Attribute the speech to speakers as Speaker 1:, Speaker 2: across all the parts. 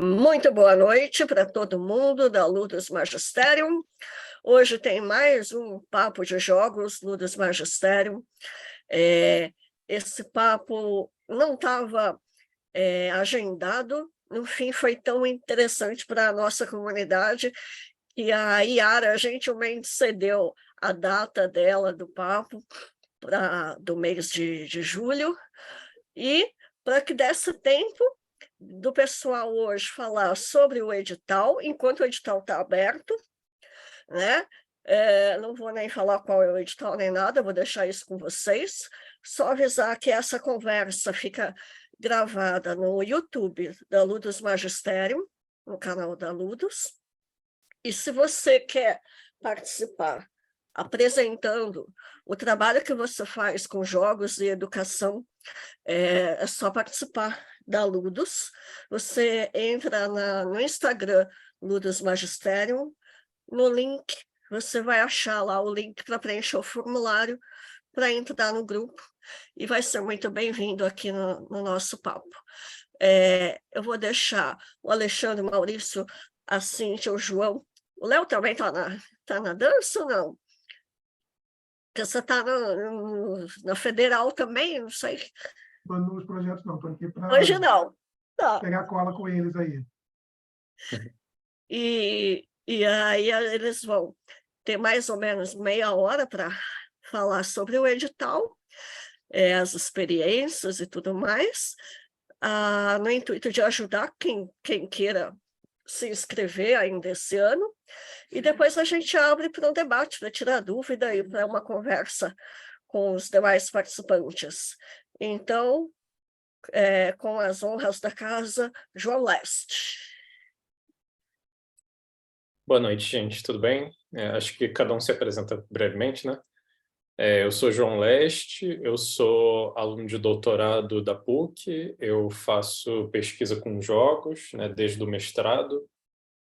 Speaker 1: Muito boa noite para todo mundo da Ludus Magisterium. Hoje tem mais um papo de jogos Ludus Magisterium. Esse papo não estava agendado, no fim foi tão interessante para a nossa comunidade que a Yara gentilmente cedeu a data dela do papo do mês de julho, e para que desse tempo do pessoal hoje falar sobre o edital, enquanto o edital está aberto, né? Não vou nem falar qual é o edital nem nada, vou deixar isso com vocês. Só avisar que essa conversa fica gravada no YouTube da Ludus Magisterium, no canal da Ludus. E se você quer participar apresentando o trabalho que você faz com jogos e educação, é só participar da Ludus. Você entra no Instagram Ludus Magisterium, no link você vai achar lá o link para preencher o formulário para entrar no grupo, e vai ser muito bem-vindo aqui no nosso papo. Eu vou deixar o Alexandre, o Maurício, a Cíntia, o João. O Léo também está na dança ou não? Porque você está na Federal também, não sei.
Speaker 2: Nos projetos não, estou aqui para
Speaker 1: Hoje não. Tá.
Speaker 2: pegar cola com eles aí.
Speaker 1: E aí eles vão ter mais ou menos meia hora para falar sobre o edital, as experiências e tudo mais, no intuito de ajudar quem queira se inscrever ainda esse ano, e depois a gente abre para um debate, para tirar dúvida e para uma conversa com os demais participantes. Então, com as honras da casa, João Leste.
Speaker 3: Boa noite, gente, tudo bem? Acho que cada um se apresenta brevemente, né? Eu sou João Leste, eu sou aluno de doutorado da PUC, eu faço pesquisa com jogos, né, desde o mestrado.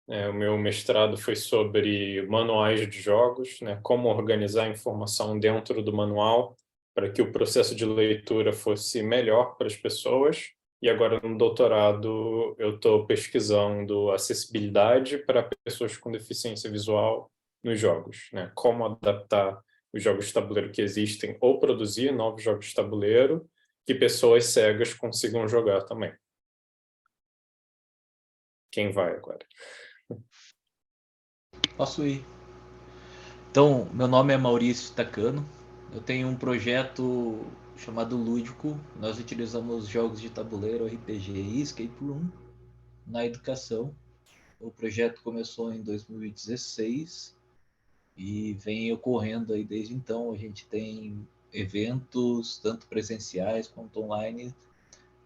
Speaker 3: O meu mestrado foi sobre manuais de jogos, né, como organizar a informação dentro do manual para que o processo de leitura fosse melhor para as pessoas. E agora, no doutorado, eu estou pesquisando acessibilidade para pessoas com deficiência visual nos jogos, né? Como adaptar os jogos de tabuleiro que existem ou produzir novos jogos de tabuleiro que pessoas cegas consigam jogar também. Quem vai agora?
Speaker 4: Posso ir. Então, meu nome é Maurício Tacano. Eu tenho um projeto chamado Lúdico. Nós utilizamos jogos de tabuleiro, RPG e escape room na educação. O projeto começou em 2016 e vem ocorrendo aí desde então. A gente tem eventos, tanto presenciais quanto online,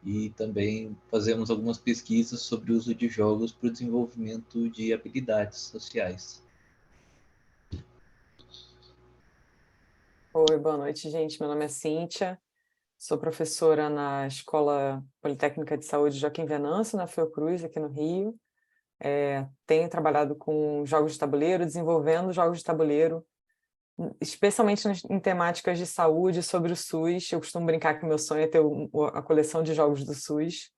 Speaker 4: e também fazemos algumas pesquisas sobre o uso de jogos para o desenvolvimento de habilidades sociais.
Speaker 5: Oi, boa noite, gente. Meu nome é Cíntia, sou professora na Escola Politécnica de Saúde Joaquim Venâncio, na Fiocruz, aqui no Rio. Tenho trabalhado com jogos de tabuleiro, desenvolvendo jogos de tabuleiro, especialmente em temáticas de saúde, sobre o SUS. Eu costumo brincar que meu sonho é ter a coleção de jogos do SUS,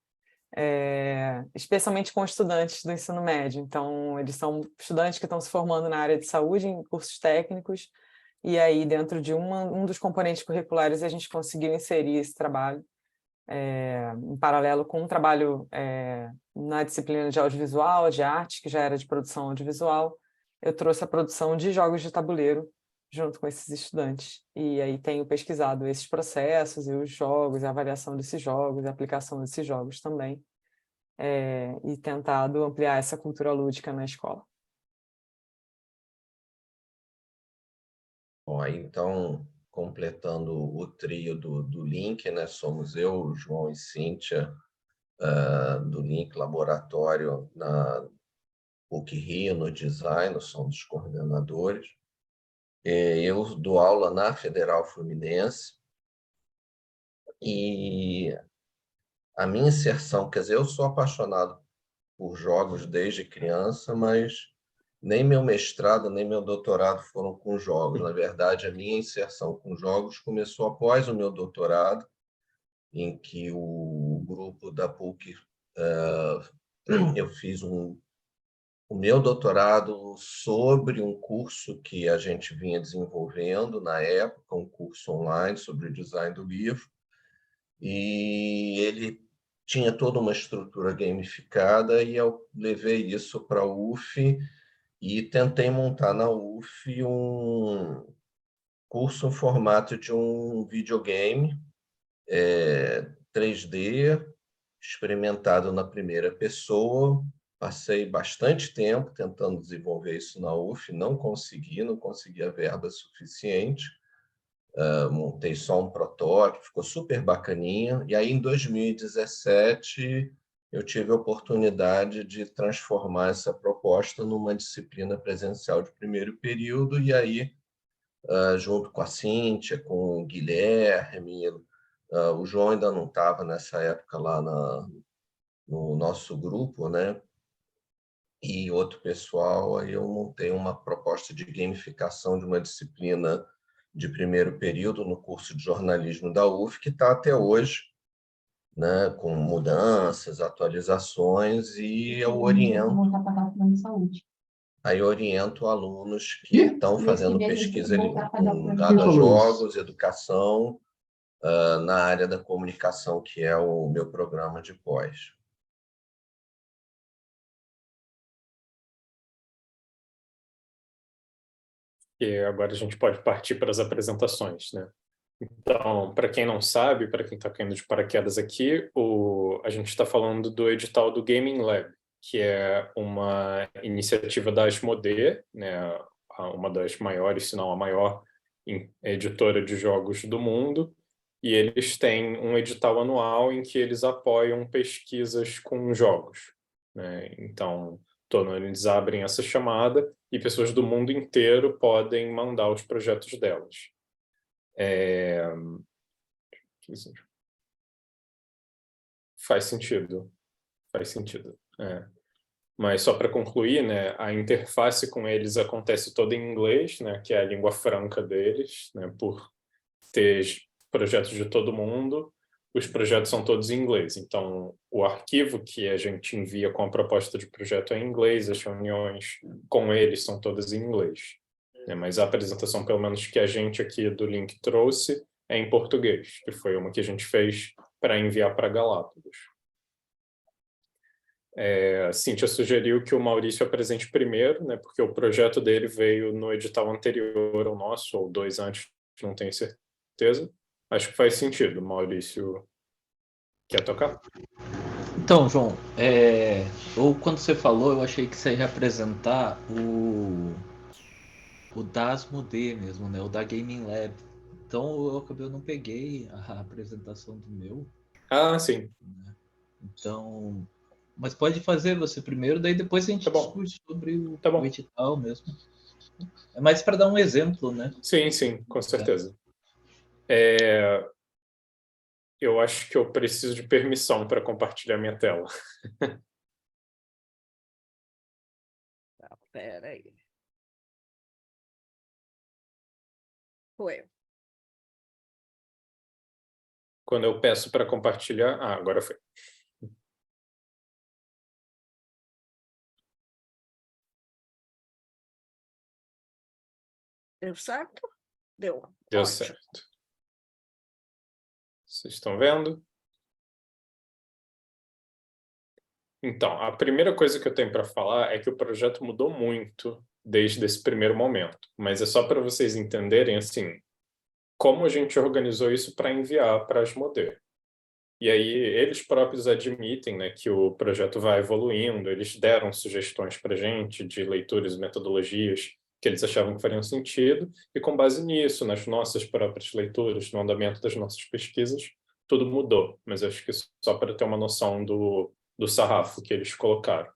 Speaker 5: especialmente com estudantes do ensino médio. Então, eles são estudantes que estão se formando na área de saúde, em cursos técnicos, e aí, dentro de um dos componentes curriculares, a gente conseguiu inserir esse trabalho em paralelo com um trabalho na disciplina de audiovisual, de arte, que já era de produção audiovisual. Eu trouxe a produção de jogos de tabuleiro junto com esses estudantes. E aí tenho pesquisado esses processos e os jogos, a avaliação desses jogos, a aplicação desses jogos também, e tentado ampliar essa cultura lúdica na escola.
Speaker 6: Bom, aí, então, completando o trio do Link, né? Somos eu, João e Cíntia, do Link Laboratório na PUC-Rio, no design, somos os coordenadores. Eu dou aula na Federal Fluminense, e a minha inserção, quer dizer, eu sou apaixonado por jogos desde criança, mas nem meu mestrado, nem meu doutorado foram com jogos. Na verdade, a minha inserção com jogos começou após o meu doutorado, em que o grupo da PUC eu fiz o meu doutorado sobre um curso que a gente vinha desenvolvendo na época, um curso online sobre o design do livro, e ele tinha toda uma estrutura gamificada, e eu levei isso para a UF e tentei montar na UF um curso em formato de um videogame 3D, experimentado na primeira pessoa. Passei bastante tempo tentando desenvolver isso na UF, não consegui a verba suficiente. Montei só um protótipo, ficou super bacaninha. E aí, em 2017, eu tive a oportunidade de transformar essa proposta numa disciplina presencial de primeiro período, e aí, junto com a Cíntia, com o Guilherme, o João ainda não estava nessa época lá no nosso grupo, né? E outro pessoal, aí eu montei uma proposta de gamificação de uma disciplina de primeiro período no curso de jornalismo da UF, que está até hoje, né, com mudanças, atualizações, e eu oriento alunos que estão fazendo pesquisa ligada a jogos, educação, na área da comunicação, que é o meu programa de pós.
Speaker 3: E agora a gente pode partir para as apresentações, né? Então, para quem não sabe, para quem está caindo de paraquedas aqui, a gente está falando do edital do Gaming Lab, que é uma iniciativa da Asmodee, né? Uma das maiores, se não a maior, editora de jogos do mundo, e eles têm um edital anual em que eles apoiam pesquisas com jogos, né? Então, todo ano eles abrem essa chamada e pessoas do mundo inteiro podem mandar os projetos delas. Faz sentido. Mas só para concluir, né, a interface com eles acontece toda em inglês, né, que é a língua franca deles, né, por ter projetos de todo mundo, os projetos são todos em inglês. Então, o arquivo que a gente envia com a proposta de projeto é em inglês, as reuniões com eles são todas em inglês. Né, mas a apresentação, pelo menos que a gente aqui do Link trouxe, é em português, que foi uma que a gente fez para enviar para Galápagos. A Cíntia sugeriu que o Maurício apresente primeiro, né, porque o projeto dele veio no edital anterior ao nosso, ou 2 antes, não tenho certeza. Acho que faz sentido. Maurício, quer tocar?
Speaker 4: Então, João, quando você falou, eu achei que você ia apresentar o da Asmodee mesmo, né? O da Gaming Lab. Então eu não peguei a apresentação do meu.
Speaker 3: Ah, sim.
Speaker 4: Né? Então, mas pode fazer você primeiro, daí depois a gente discute sobre o edital mesmo. É mais para dar um exemplo, né?
Speaker 3: Sim, com certeza. Eu acho que eu preciso de permissão para compartilhar minha tela.
Speaker 1: Espera aí. Foi.
Speaker 3: Quando eu peço para compartilhar... Ah, agora foi.
Speaker 1: Deu certo? Deu.
Speaker 3: Deu
Speaker 1: Ótimo.
Speaker 3: certo. Vocês estão vendo? Então, a primeira coisa que eu tenho para falar é que o projeto mudou muito desde esse primeiro momento, mas é só para vocês entenderem, assim, como a gente organizou isso para enviar para a Asmodee. E aí eles próprios admitem, né, que o projeto vai evoluindo, eles deram sugestões para a gente de leituras e metodologias que eles achavam que fariam sentido, e com base nisso, nas nossas próprias leituras, no andamento das nossas pesquisas, tudo mudou. Mas acho que só para ter uma noção do sarrafo que eles colocaram.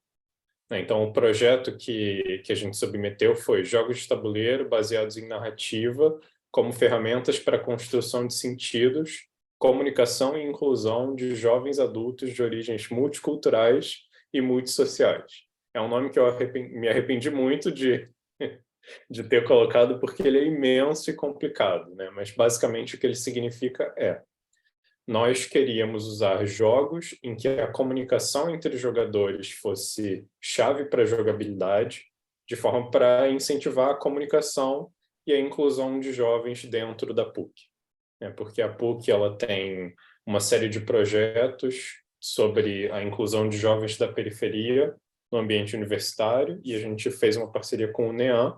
Speaker 3: Então, o projeto que a gente submeteu foi jogos de tabuleiro baseados em narrativa como ferramentas para a construção de sentidos, comunicação e inclusão de jovens adultos de origens multiculturais e multissociais. É um nome que eu me arrependi muito de ter colocado, porque ele é imenso e complicado, né? Mas, basicamente, o que ele significa nós queríamos usar jogos em que a comunicação entre os jogadores fosse chave para a jogabilidade, de forma para incentivar a comunicação e a inclusão de jovens dentro da PUC. Porque a PUC ela tem uma série de projetos sobre a inclusão de jovens da periferia no ambiente universitário, e a gente fez uma parceria com o NEAM,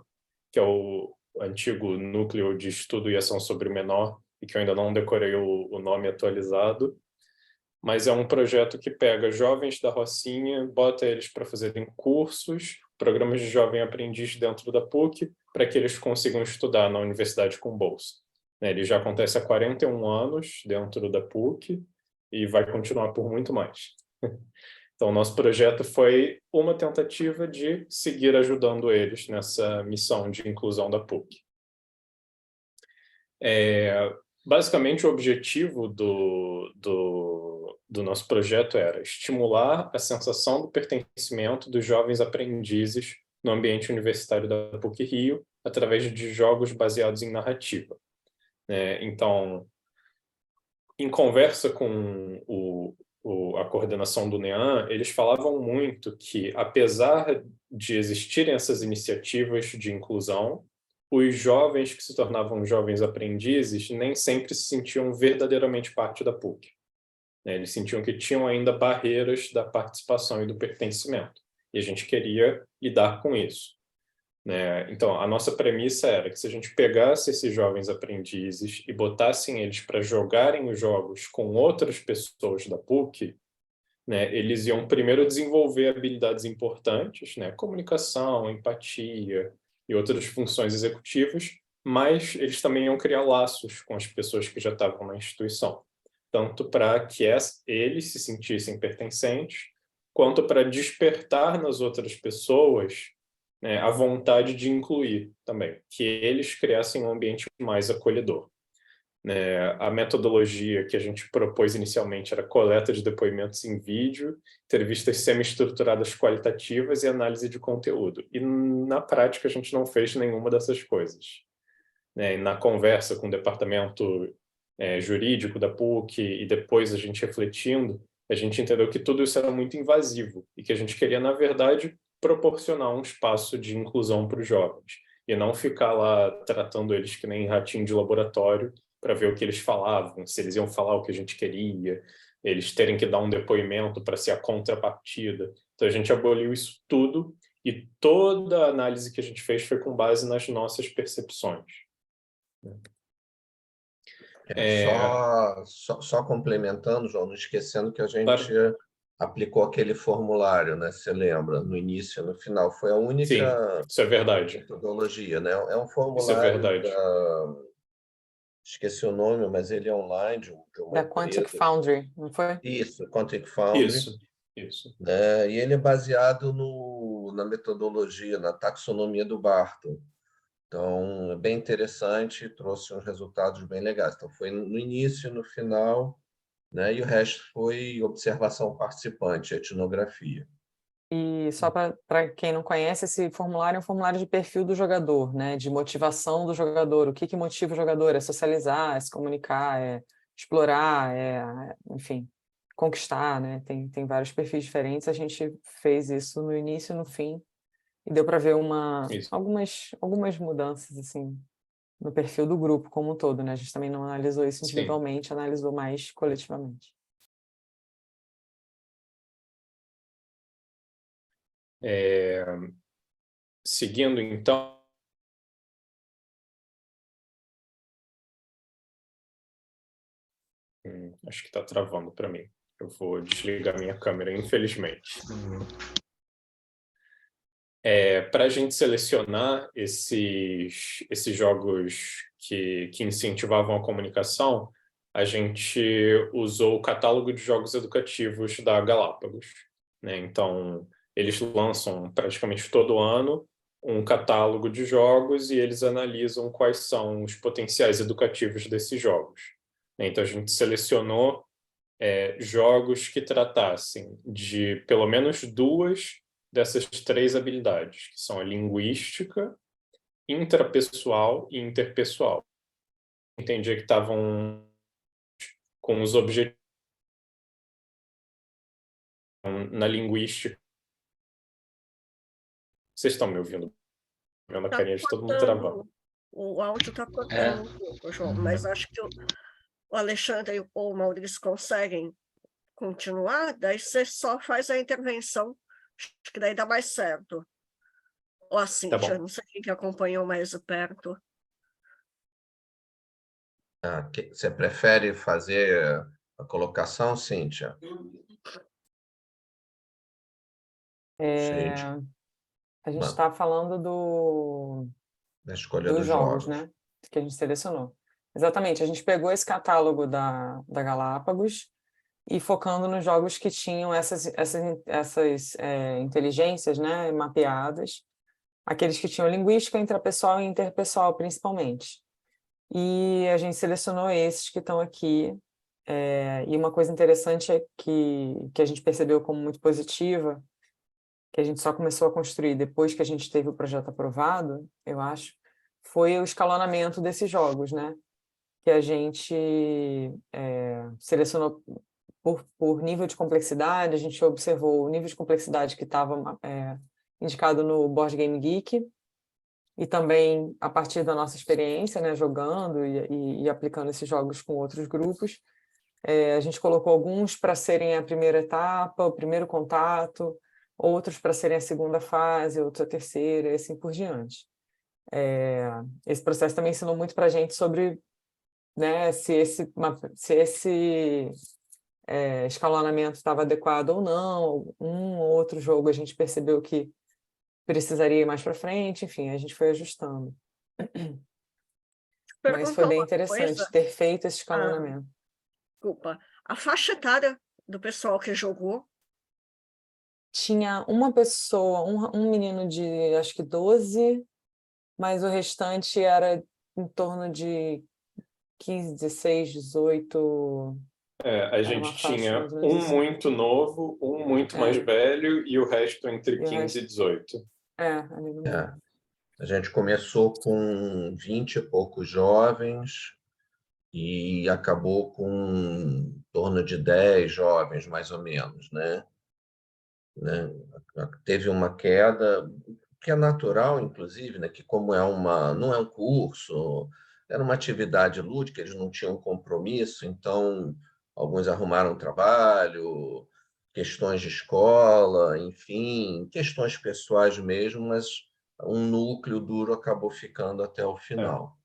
Speaker 3: que é o antigo Núcleo de Estudo e Ação sobre o Menor, e que eu ainda não decorei o nome atualizado, mas é um projeto que pega jovens da Rocinha, bota eles para fazerem cursos, programas de jovem aprendiz dentro da PUC, para que eles consigam estudar na universidade com bolsa. Ele já acontece há 41 anos dentro da PUC e vai continuar por muito mais. Então, nosso projeto foi uma tentativa de seguir ajudando eles nessa missão de inclusão da PUC. Basicamente, o objetivo do nosso projeto era estimular a sensação do pertencimento dos jovens aprendizes no ambiente universitário da PUC-Rio através de jogos baseados em narrativa. Então, em conversa com a coordenação do NEAM, eles falavam muito que, apesar de existirem essas iniciativas de inclusão, os jovens que se tornavam jovens aprendizes nem sempre se sentiam verdadeiramente parte da PUC. Eles sentiam que tinham ainda barreiras da participação e do pertencimento. E a gente queria lidar com isso. Então, a nossa premissa era que se a gente pegasse esses jovens aprendizes e botassem eles para jogarem os jogos com outras pessoas da PUC, eles iam primeiro desenvolver habilidades importantes, comunicação, empatia e outras funções executivas, mas eles também iam criar laços com as pessoas que já estavam na instituição, tanto para que eles se sentissem pertencentes, quanto para despertar nas outras pessoas a vontade de incluir também, que eles criassem um ambiente mais acolhedor. A metodologia que a gente propôs inicialmente era coleta de depoimentos em vídeo, entrevistas semi-estruturadas qualitativas e análise de conteúdo. E, na prática, a gente não fez nenhuma dessas coisas. Na conversa com o departamento jurídico da PUC e depois a gente refletindo, a gente entendeu que tudo isso era muito invasivo e que a gente queria, na verdade, proporcionar um espaço de inclusão para os jovens e não ficar lá tratando eles que nem ratinho de laboratório para ver o que eles falavam, se eles iam falar o que a gente queria, eles terem que dar um depoimento para ser a contrapartida. Então, a gente aboliu isso tudo e toda a análise que a gente fez foi com base nas nossas percepções.
Speaker 6: Só complementando, João, não esquecendo que a gente aplicou aquele formulário, você lembra? No início e no final. Foi a única
Speaker 3: Sim, isso é verdade.
Speaker 6: metodologia, É um formulário
Speaker 3: isso é verdade.
Speaker 6: Esqueci o nome, mas ele é online de uma
Speaker 5: Da Quantic Foundry, não foi?
Speaker 6: Isso, Quantic Foundry.
Speaker 3: Isso.
Speaker 6: E ele é baseado na metodologia, na taxonomia do Barton. Então, é bem interessante, trouxe uns resultados bem legais. Então, foi no início e no final, e o resto foi observação participante, etnografia.
Speaker 5: E só para quem não conhece, esse formulário é um formulário de perfil do jogador, de motivação do jogador. O que motiva o jogador? É socializar, é se comunicar, é explorar, enfim, conquistar, Tem vários perfis diferentes. A gente fez isso no início e no fim. E deu para ver algumas mudanças assim, no perfil do grupo como um todo. A gente também não analisou isso individualmente, analisou mais coletivamente.
Speaker 3: Seguindo, então, acho que está travando para mim. Eu vou desligar minha câmera, infelizmente. Para a gente selecionar esses jogos que incentivavam a comunicação, a gente usou o catálogo de jogos educativos da Galápagos. Então, eles lançam praticamente todo ano um catálogo de jogos e eles analisam quais são os potenciais educativos desses jogos. Então, a gente selecionou jogos que tratassem de pelo menos 2 dessas 3 habilidades, que são a linguística, intrapessoal e interpessoal. Entendia que estavam com os objetivos na linguística. Vocês estão me ouvindo? Vendo a
Speaker 1: Tá
Speaker 3: carinha de todo mundo travando.
Speaker 1: O áudio está cortando um pouco, João, mas acho que o Alexandre ou o Maurício conseguem continuar, daí você só faz a intervenção, acho que daí dá mais certo. Ou a Cíntia, não sei quem que acompanhou mais de perto.
Speaker 6: Você prefere fazer a colocação, Cíntia?
Speaker 5: A gente está falando
Speaker 6: da escolha
Speaker 5: dos jogos, né? Que a gente selecionou. Exatamente, a gente pegou esse catálogo da Galápagos e focando nos jogos que tinham essas inteligências, né, mapeadas, aqueles que tinham linguística intrapessoal e interpessoal, principalmente. E a gente selecionou esses que estão aqui. E uma coisa interessante é que a gente percebeu como muito positiva, que a gente só começou a construir depois que a gente teve o projeto aprovado, eu acho, foi o escalonamento desses jogos, né? Que a gente selecionou por nível de complexidade, a gente observou o nível de complexidade que estava indicado no Board Game Geek, e também a partir da nossa experiência, né, jogando e aplicando esses jogos com outros grupos, a gente colocou alguns para serem a primeira etapa, o primeiro contato, outros para serem a segunda fase, outros a terceira, e assim por diante. Esse processo também ensinou muito para a gente sobre, né, se esse escalonamento estava adequado ou não. Um ou outro jogo a gente percebeu que precisaria ir mais para frente, enfim, a gente foi ajustando. Mas foi bem interessante ter feito esse escalonamento.
Speaker 1: Desculpa, a faixa etária do pessoal que jogou?
Speaker 5: Tinha uma pessoa, um menino de acho que 12, mas o restante era em torno de 15, 16, 18.
Speaker 3: A gente tinha um muito novo, um muito mais velho e o resto entre 15 e 18.
Speaker 5: Ali no meio.
Speaker 6: A gente começou com 20 e poucos jovens e acabou com em torno de 10 jovens, mais ou menos, né? Teve uma queda, que é natural, inclusive, né? Que como não é um curso, era uma atividade lúdica, eles não tinham compromisso, então alguns arrumaram trabalho, questões de escola, enfim, questões pessoais mesmo, mas um núcleo duro acabou ficando até o final.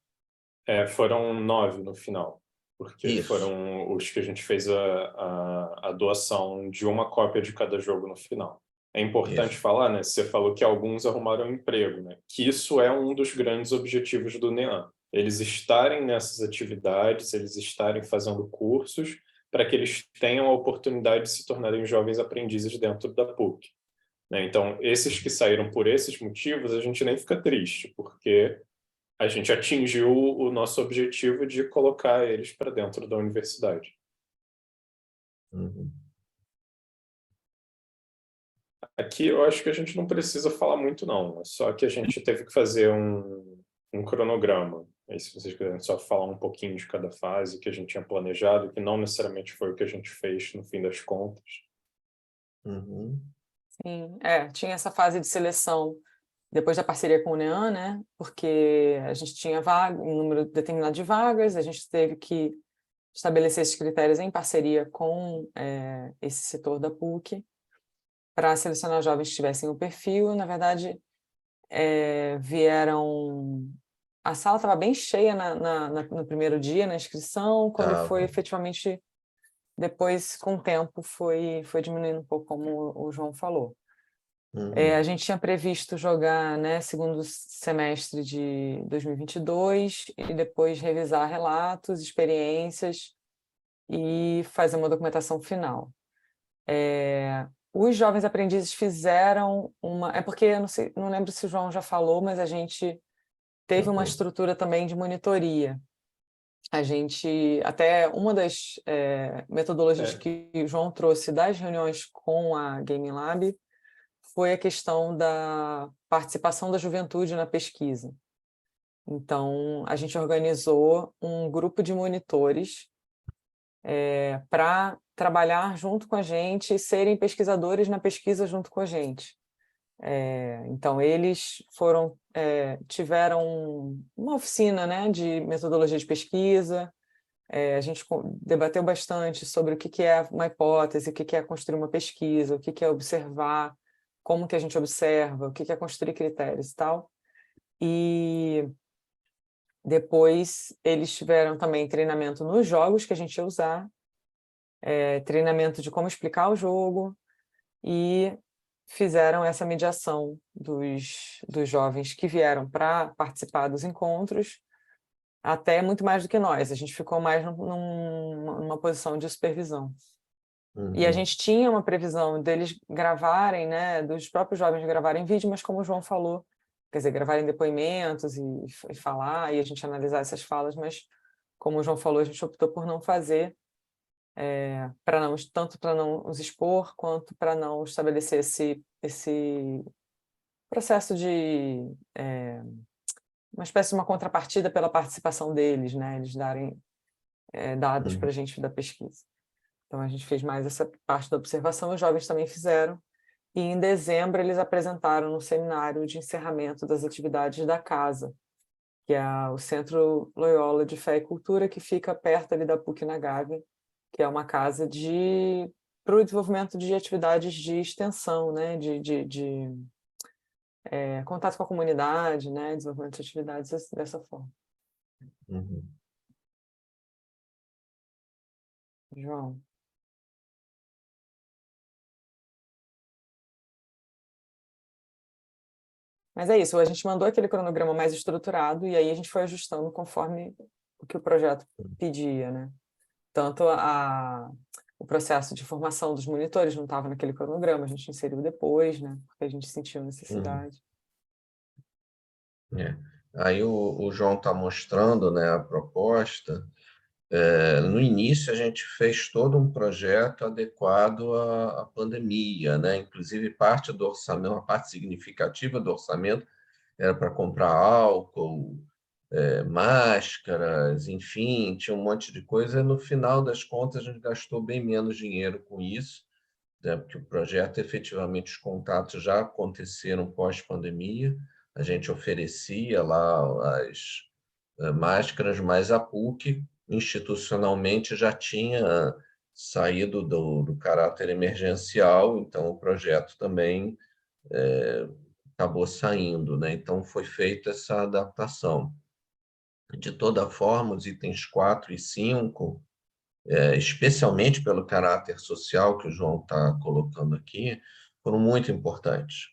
Speaker 3: Foram 9 no final, porque
Speaker 6: Isso.
Speaker 3: Foram os que a gente fez a doação de uma cópia de cada jogo no final. É importante falar, né? Você falou que alguns arrumaram emprego, né? Que isso é um dos grandes objetivos do NEAM. Eles estarem nessas atividades, eles estarem fazendo cursos para que eles tenham a oportunidade de se tornarem jovens aprendizes dentro da PUC. Né? Então, esses que saíram por esses motivos, a gente nem fica triste, porque a gente atingiu o nosso objetivo de colocar eles para dentro da universidade. Aqui eu acho que a gente não precisa falar muito, não. Só que a gente teve que fazer um cronograma. Aí, se vocês quiserem só falar um pouquinho de cada fase que a gente tinha planejado, que não necessariamente foi o que a gente fez no fim das contas.
Speaker 5: Sim, tinha essa fase de seleção depois da parceria com o NEAM, né? Porque a gente tinha um número determinado de vagas, a gente teve que estabelecer esses critérios em parceria com esse setor da PUC para selecionar jovens que tivessem o perfil. Na verdade, vieram... A sala estava bem cheia no primeiro dia, na inscrição, quando foi efetivamente... Depois, com o tempo, foi diminuindo um pouco, como o João falou. A gente tinha previsto jogar, né, segundo semestre de 2022 e depois revisar relatos, experiências e fazer uma documentação final. Os jovens aprendizes fizeram uma... porque eu não lembro se o João já falou, mas a gente teve uma estrutura também de monitoria. A gente, até uma das metodologias que o João trouxe das reuniões com a Game Lab foi a questão da participação da juventude na pesquisa. Então, a gente organizou um grupo de monitores para trabalhar junto com a gente e serem pesquisadores na pesquisa junto com a gente. Então, eles tiveram uma oficina, né, de metodologia de pesquisa. A gente debateu bastante sobre o que é uma hipótese, o que é construir uma pesquisa, o que é observar, como que a gente observa, o que é construir critérios e tal. E depois eles tiveram também treinamento nos jogos que a gente ia usar, treinamento de como explicar o jogo, e fizeram essa mediação dos jovens que vieram para participar dos encontros, até muito mais do que nós. A gente ficou mais numa posição de supervisão. E a gente tinha uma previsão deles gravarem, né, dos próprios jovens gravarem vídeo, mas como o João falou, quer dizer, gravarem depoimentos e falar, e a gente analisar essas falas, mas como o João falou, a gente optou por não fazer, tanto para não os expor, quanto para não estabelecer esse processo de uma espécie de uma contrapartida pela participação deles, né? Eles darem dados para a gente da pesquisa. Então, a gente fez mais essa parte da observação, os jovens também fizeram, e em dezembro eles apresentaram no seminário de encerramento das atividades da casa, que é o Centro Loyola de Fé e Cultura, que fica perto ali da PUC na Gávea, que é uma casa para o desenvolvimento de atividades de extensão, né? de contato com a comunidade, né? Desenvolvimento de atividades dessa forma. João. Mas é isso, a gente mandou aquele cronograma mais estruturado e aí a gente foi ajustando conforme o que o projeto pedia, né? Tanto o processo de formação dos monitores não estava naquele cronograma, a gente inseriu depois, né? Porque a gente sentiu necessidade.
Speaker 6: Aí o João está mostrando, né, a proposta. No início, a gente fez todo um projeto adequado à pandemia, né? Inclusive, parte do orçamento, uma parte significativa do orçamento era para comprar álcool, máscaras, enfim, tinha um monte de coisa. E, no final das contas, a gente gastou bem menos dinheiro com isso, né? Porque o projeto, efetivamente, os contatos já aconteceram pós-pandemia. A gente oferecia lá as máscaras, mas a PUC institucionalmente já tinha saído do caráter emergencial, então o projeto também acabou saindo, né? Então foi feita essa adaptação. De toda forma, os itens 4 e 5, especialmente pelo caráter social que o João está colocando aqui, foram muito importantes.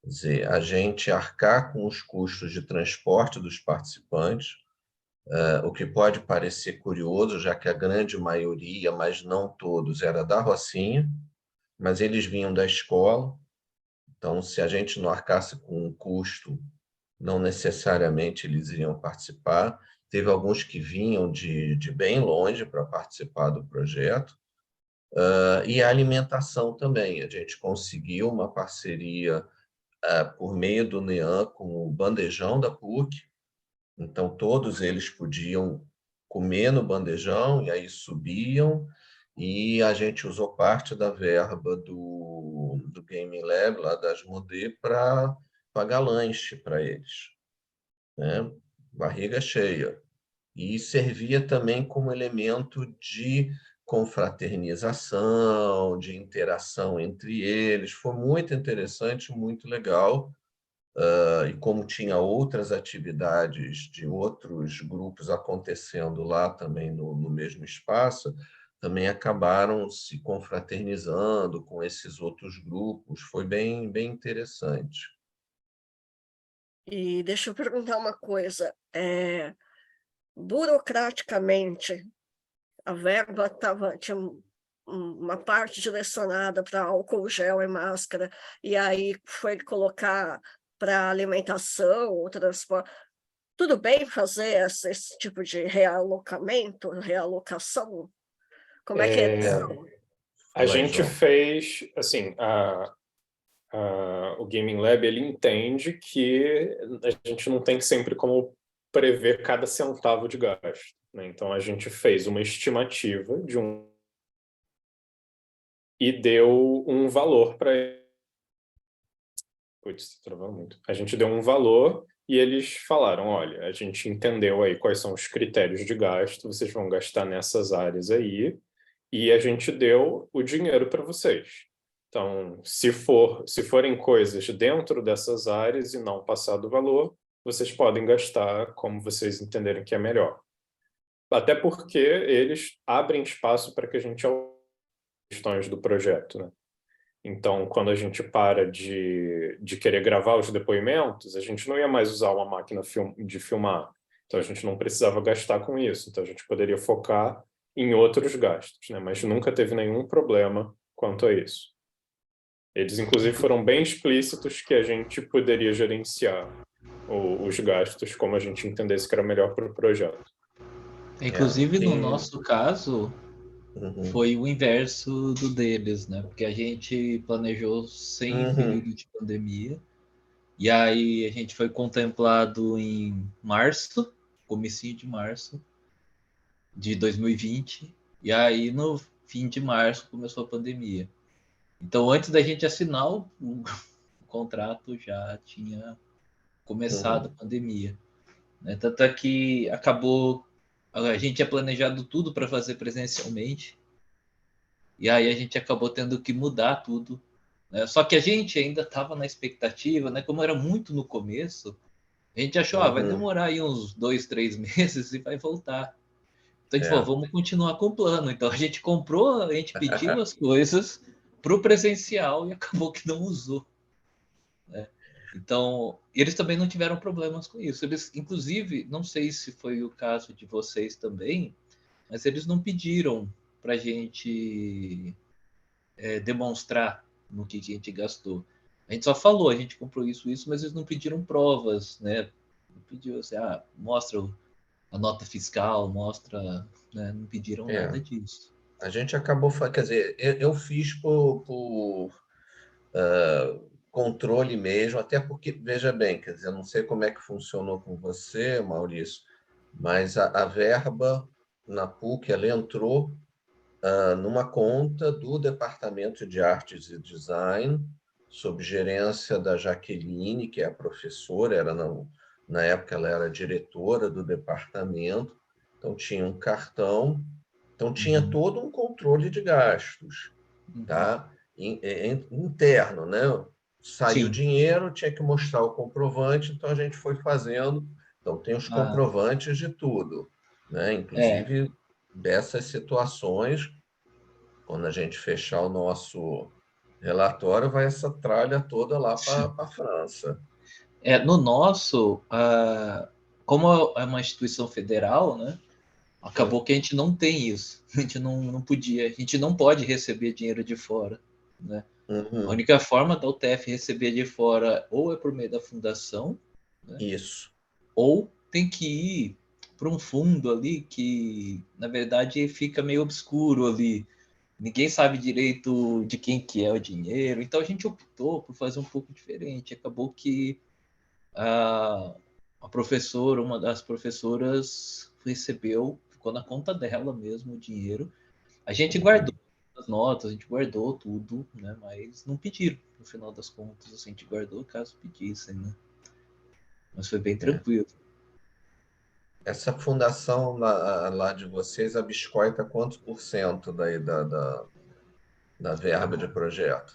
Speaker 6: Quer dizer, a gente arcar com os custos de transporte dos participantes, o que pode parecer curioso, já que a grande maioria, mas não todos, era da Rocinha, mas eles vinham da escola. Então, se a gente não arcasse com um custo, não necessariamente eles iriam participar. Teve alguns que vinham de bem longe para participar do projeto. E a alimentação também. A gente conseguiu uma parceria por meio do NEAN com o bandejão da PUC. Então, todos eles podiam comer no bandejão e aí subiam, e a gente usou parte da verba do Game Lab, lá da Asmodee, para pagar lanche para eles, né? Barriga cheia. E servia também como elemento de confraternização, de interação entre eles. Foi muito interessante, muito legal. E como tinha outras atividades de outros grupos acontecendo lá também no mesmo espaço, também acabaram se confraternizando com esses outros grupos. Foi bem, bem interessante.
Speaker 1: E deixa eu perguntar uma coisa. Burocraticamente, a verba tinha uma parte direcionada para álcool gel e máscara, e aí foi colocar para alimentação ou transporte. Tudo bem fazer esse tipo de realocação? Como é que é?
Speaker 3: A gente fez, assim, o Gaming Lab, ele entende que a gente não tem sempre como prever cada centavo de gasto. né? Então, a gente fez uma estimativa e deu um valor para ele. Putz, travou muito. A gente deu um valor e eles falaram, olha, a gente entendeu aí quais são os critérios de gasto, vocês vão gastar nessas áreas aí, e a gente deu o dinheiro para vocês. Então, se forem coisas dentro dessas áreas e não passar do valor, vocês podem gastar como vocês entenderem que é melhor. Até porque eles abrem espaço para que a gente questões do projeto, né? Então, quando a gente para de querer gravar os depoimentos, a gente não ia mais usar uma máquina de filmar. Então, a gente não precisava gastar com isso. Então, a gente poderia focar em outros gastos, né? Mas nunca teve nenhum problema quanto a isso. Eles, inclusive, foram bem explícitos que a gente poderia gerenciar os gastos como a gente entendesse que era melhor para o projeto.
Speaker 4: Inclusive, no
Speaker 6: e-
Speaker 4: nosso caso,
Speaker 6: Uhum.
Speaker 4: foi o inverso do deles, né? Porque a gente planejou sem
Speaker 6: Uhum.
Speaker 4: período de pandemia. E aí a gente foi contemplado em março, comecinho de março de 2020. E aí no fim de março começou a pandemia. Então antes da gente assinar o contrato já tinha começado a pandemia, né? Tanto é que acabou, a gente tinha planejado tudo para fazer presencialmente. E aí a gente acabou tendo que mudar tudo, né? Só que a gente ainda estava na expectativa, né? Como era muito no começo, a gente achou, vai
Speaker 6: Uhum.
Speaker 4: demorar aí uns 2, 3 meses e vai voltar. Então a gente
Speaker 6: É.
Speaker 4: falou, vamos continuar com o plano. Então a gente comprou, a gente pediu as coisas para o presencial e acabou que não usou, né? Então, eles também não tiveram problemas com isso. Eles, inclusive, não sei se foi o caso de vocês também, mas eles não pediram para a gente demonstrar no que a gente gastou. A gente só falou, a gente comprou isso, mas eles não pediram provas, né? Não pediu assim, mostra a nota fiscal, mostra, né? Não pediram
Speaker 6: É.
Speaker 4: nada disso.
Speaker 6: A gente acabou, quer dizer, eu fiz por controle mesmo, até porque, veja bem, quer dizer, eu não sei como é que funcionou com você, Maurício, mas a verba na PUC, ela entrou numa conta do Departamento de Artes e Design, sob gerência da Jaqueline, que é a professora, na época ela era diretora do departamento, então tinha um cartão, então tinha todo um controle de gastos, tá? Interno, né? Saiu
Speaker 4: Sim.
Speaker 6: dinheiro, tinha que mostrar o comprovante, então a gente foi fazendo. Então tem os comprovantes de tudo, né? Inclusive dessas situações, quando a gente fechar o nosso relatório, vai essa tralha toda lá para a França.
Speaker 4: No nosso, como é uma instituição federal, né? Acabou que a gente não tem isso. A gente não podia, a gente não pode receber dinheiro de fora, né? A única forma da UTF receber de fora ou é por meio da fundação, né?
Speaker 6: Isso.
Speaker 4: Ou tem que ir para um fundo ali que, na verdade, fica meio obscuro ali. Ninguém sabe direito de quem que é o dinheiro. Então a gente optou por fazer um pouco diferente. Acabou que a professora, uma das professoras, recebeu, ficou na conta dela mesmo o dinheiro. A gente guardou as notas, a gente guardou tudo, né? Mas não pediram, no final das contas, a gente guardou caso pedissem, né? Mas foi bem tranquilo.
Speaker 6: Essa fundação lá de vocês, a biscoita, quantos por cento da verba de projeto?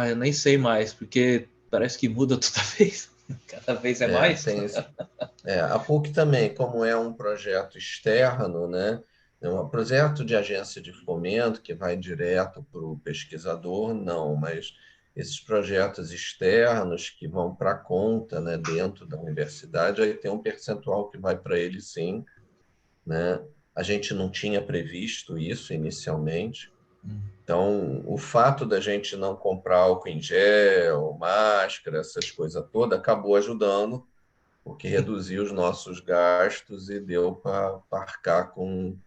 Speaker 4: Eu nem sei mais, porque parece que muda toda vez. Cada vez é mais.
Speaker 6: Tem esse. A PUC também, como é um projeto externo, né? É um projeto de agência de fomento que vai direto para o pesquisador, não, mas esses projetos externos que vão para a conta, né, dentro da universidade, aí tem um percentual que vai para ele, sim, né? A gente não tinha previsto isso inicialmente. Então, o fato da gente não comprar álcool em gel, máscara, essas coisas todas, acabou ajudando, porque reduziu os nossos gastos e deu para arcar com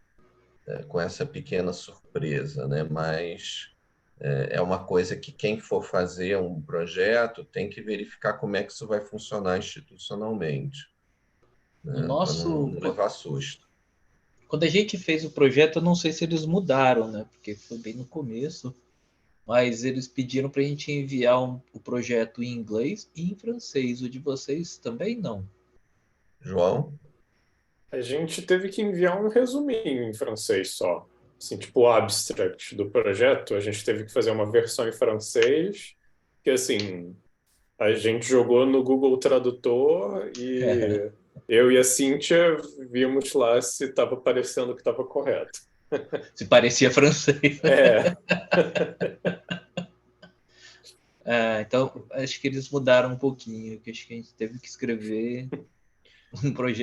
Speaker 6: essa pequena surpresa, né? Mas é uma coisa que quem for fazer um projeto tem que verificar como é que isso vai funcionar institucionalmente. né,
Speaker 4: No
Speaker 6: para
Speaker 4: nosso,
Speaker 6: não levar susto.
Speaker 4: quando a gente fez o projeto, eu não sei se eles mudaram, né? Porque foi bem no começo, mas eles pediram para a gente enviar o projeto em inglês e em francês. O de vocês também não?
Speaker 6: João?
Speaker 3: A gente teve que enviar um resuminho em francês só. Assim, tipo o abstract do projeto, a gente teve que fazer uma versão em francês, que assim, a gente jogou no Google Tradutor e eu e a Cíntia vimos lá se estava parecendo que estava correto.
Speaker 4: Se parecia francês.
Speaker 3: É,
Speaker 4: Então, acho que eles mudaram um pouquinho, que acho que a gente teve que escrever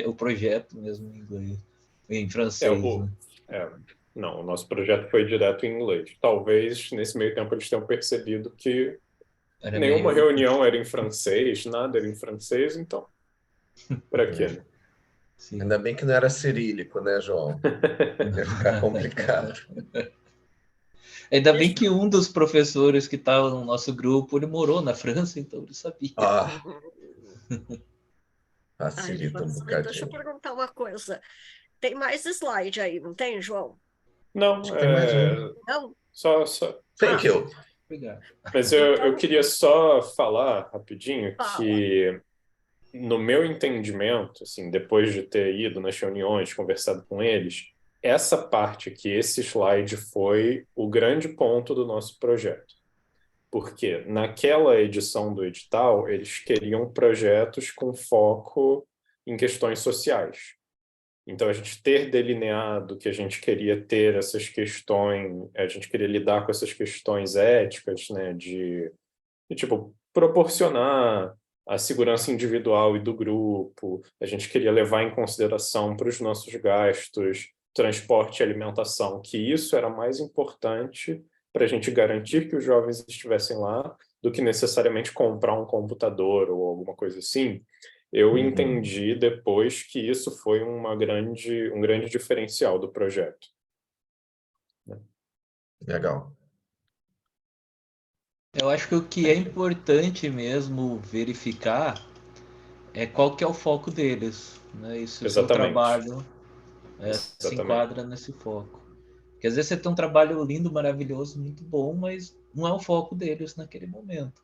Speaker 4: o projeto mesmo em inglês, em
Speaker 3: é,
Speaker 4: francês,
Speaker 3: o,
Speaker 4: né?
Speaker 3: é, não, o nosso projeto foi direto em inglês. Talvez nesse meio tempo eles tenham percebido que
Speaker 4: Era
Speaker 3: nenhuma
Speaker 4: meio...
Speaker 3: reunião era em francês, nada era em francês, então, para quê, né?
Speaker 4: Sim.
Speaker 6: Ainda bem que não era cirílico, né, João? Ia ficar complicado.
Speaker 4: Ainda bem que um dos professores que estava no nosso grupo, ele morou na França, então ele sabia.
Speaker 6: Ah,
Speaker 1: Ai,
Speaker 6: facilita um
Speaker 1: deixa eu
Speaker 6: bocadinho.
Speaker 1: perguntar uma coisa. Tem mais slide aí, não tem, João?
Speaker 3: Não,
Speaker 2: Acho que tem mais um.
Speaker 1: Não?
Speaker 3: só.
Speaker 6: Thank
Speaker 1: Ah,
Speaker 6: you.
Speaker 4: Obrigado.
Speaker 3: Mas eu
Speaker 1: então
Speaker 3: queria só falar rapidinho
Speaker 1: fala.
Speaker 3: que, no meu entendimento, assim, depois de ter ido nas reuniões, conversado com eles, essa parte aqui, esse slide, foi o grande ponto do nosso projeto. Porque naquela edição do edital, eles queriam projetos com foco em questões sociais. Então, a gente ter delineado que a gente queria ter essas questões, a gente queria lidar com essas questões éticas, né, tipo, proporcionar a segurança individual e do grupo, a gente queria levar em consideração para os nossos gastos, transporte e alimentação, que isso era mais importante para a gente garantir que os jovens estivessem lá do que necessariamente comprar um computador ou alguma coisa assim. Eu entendi depois que isso foi um grande diferencial do projeto.
Speaker 6: Legal.
Speaker 4: Eu acho que o que é importante mesmo verificar é qual que é o foco deles, né? E se o seu
Speaker 3: Exatamente.
Speaker 4: trabalho se
Speaker 3: Exatamente.
Speaker 4: enquadra nesse foco. Porque às vezes você tem um trabalho lindo, maravilhoso, muito bom, mas não é o foco deles naquele momento.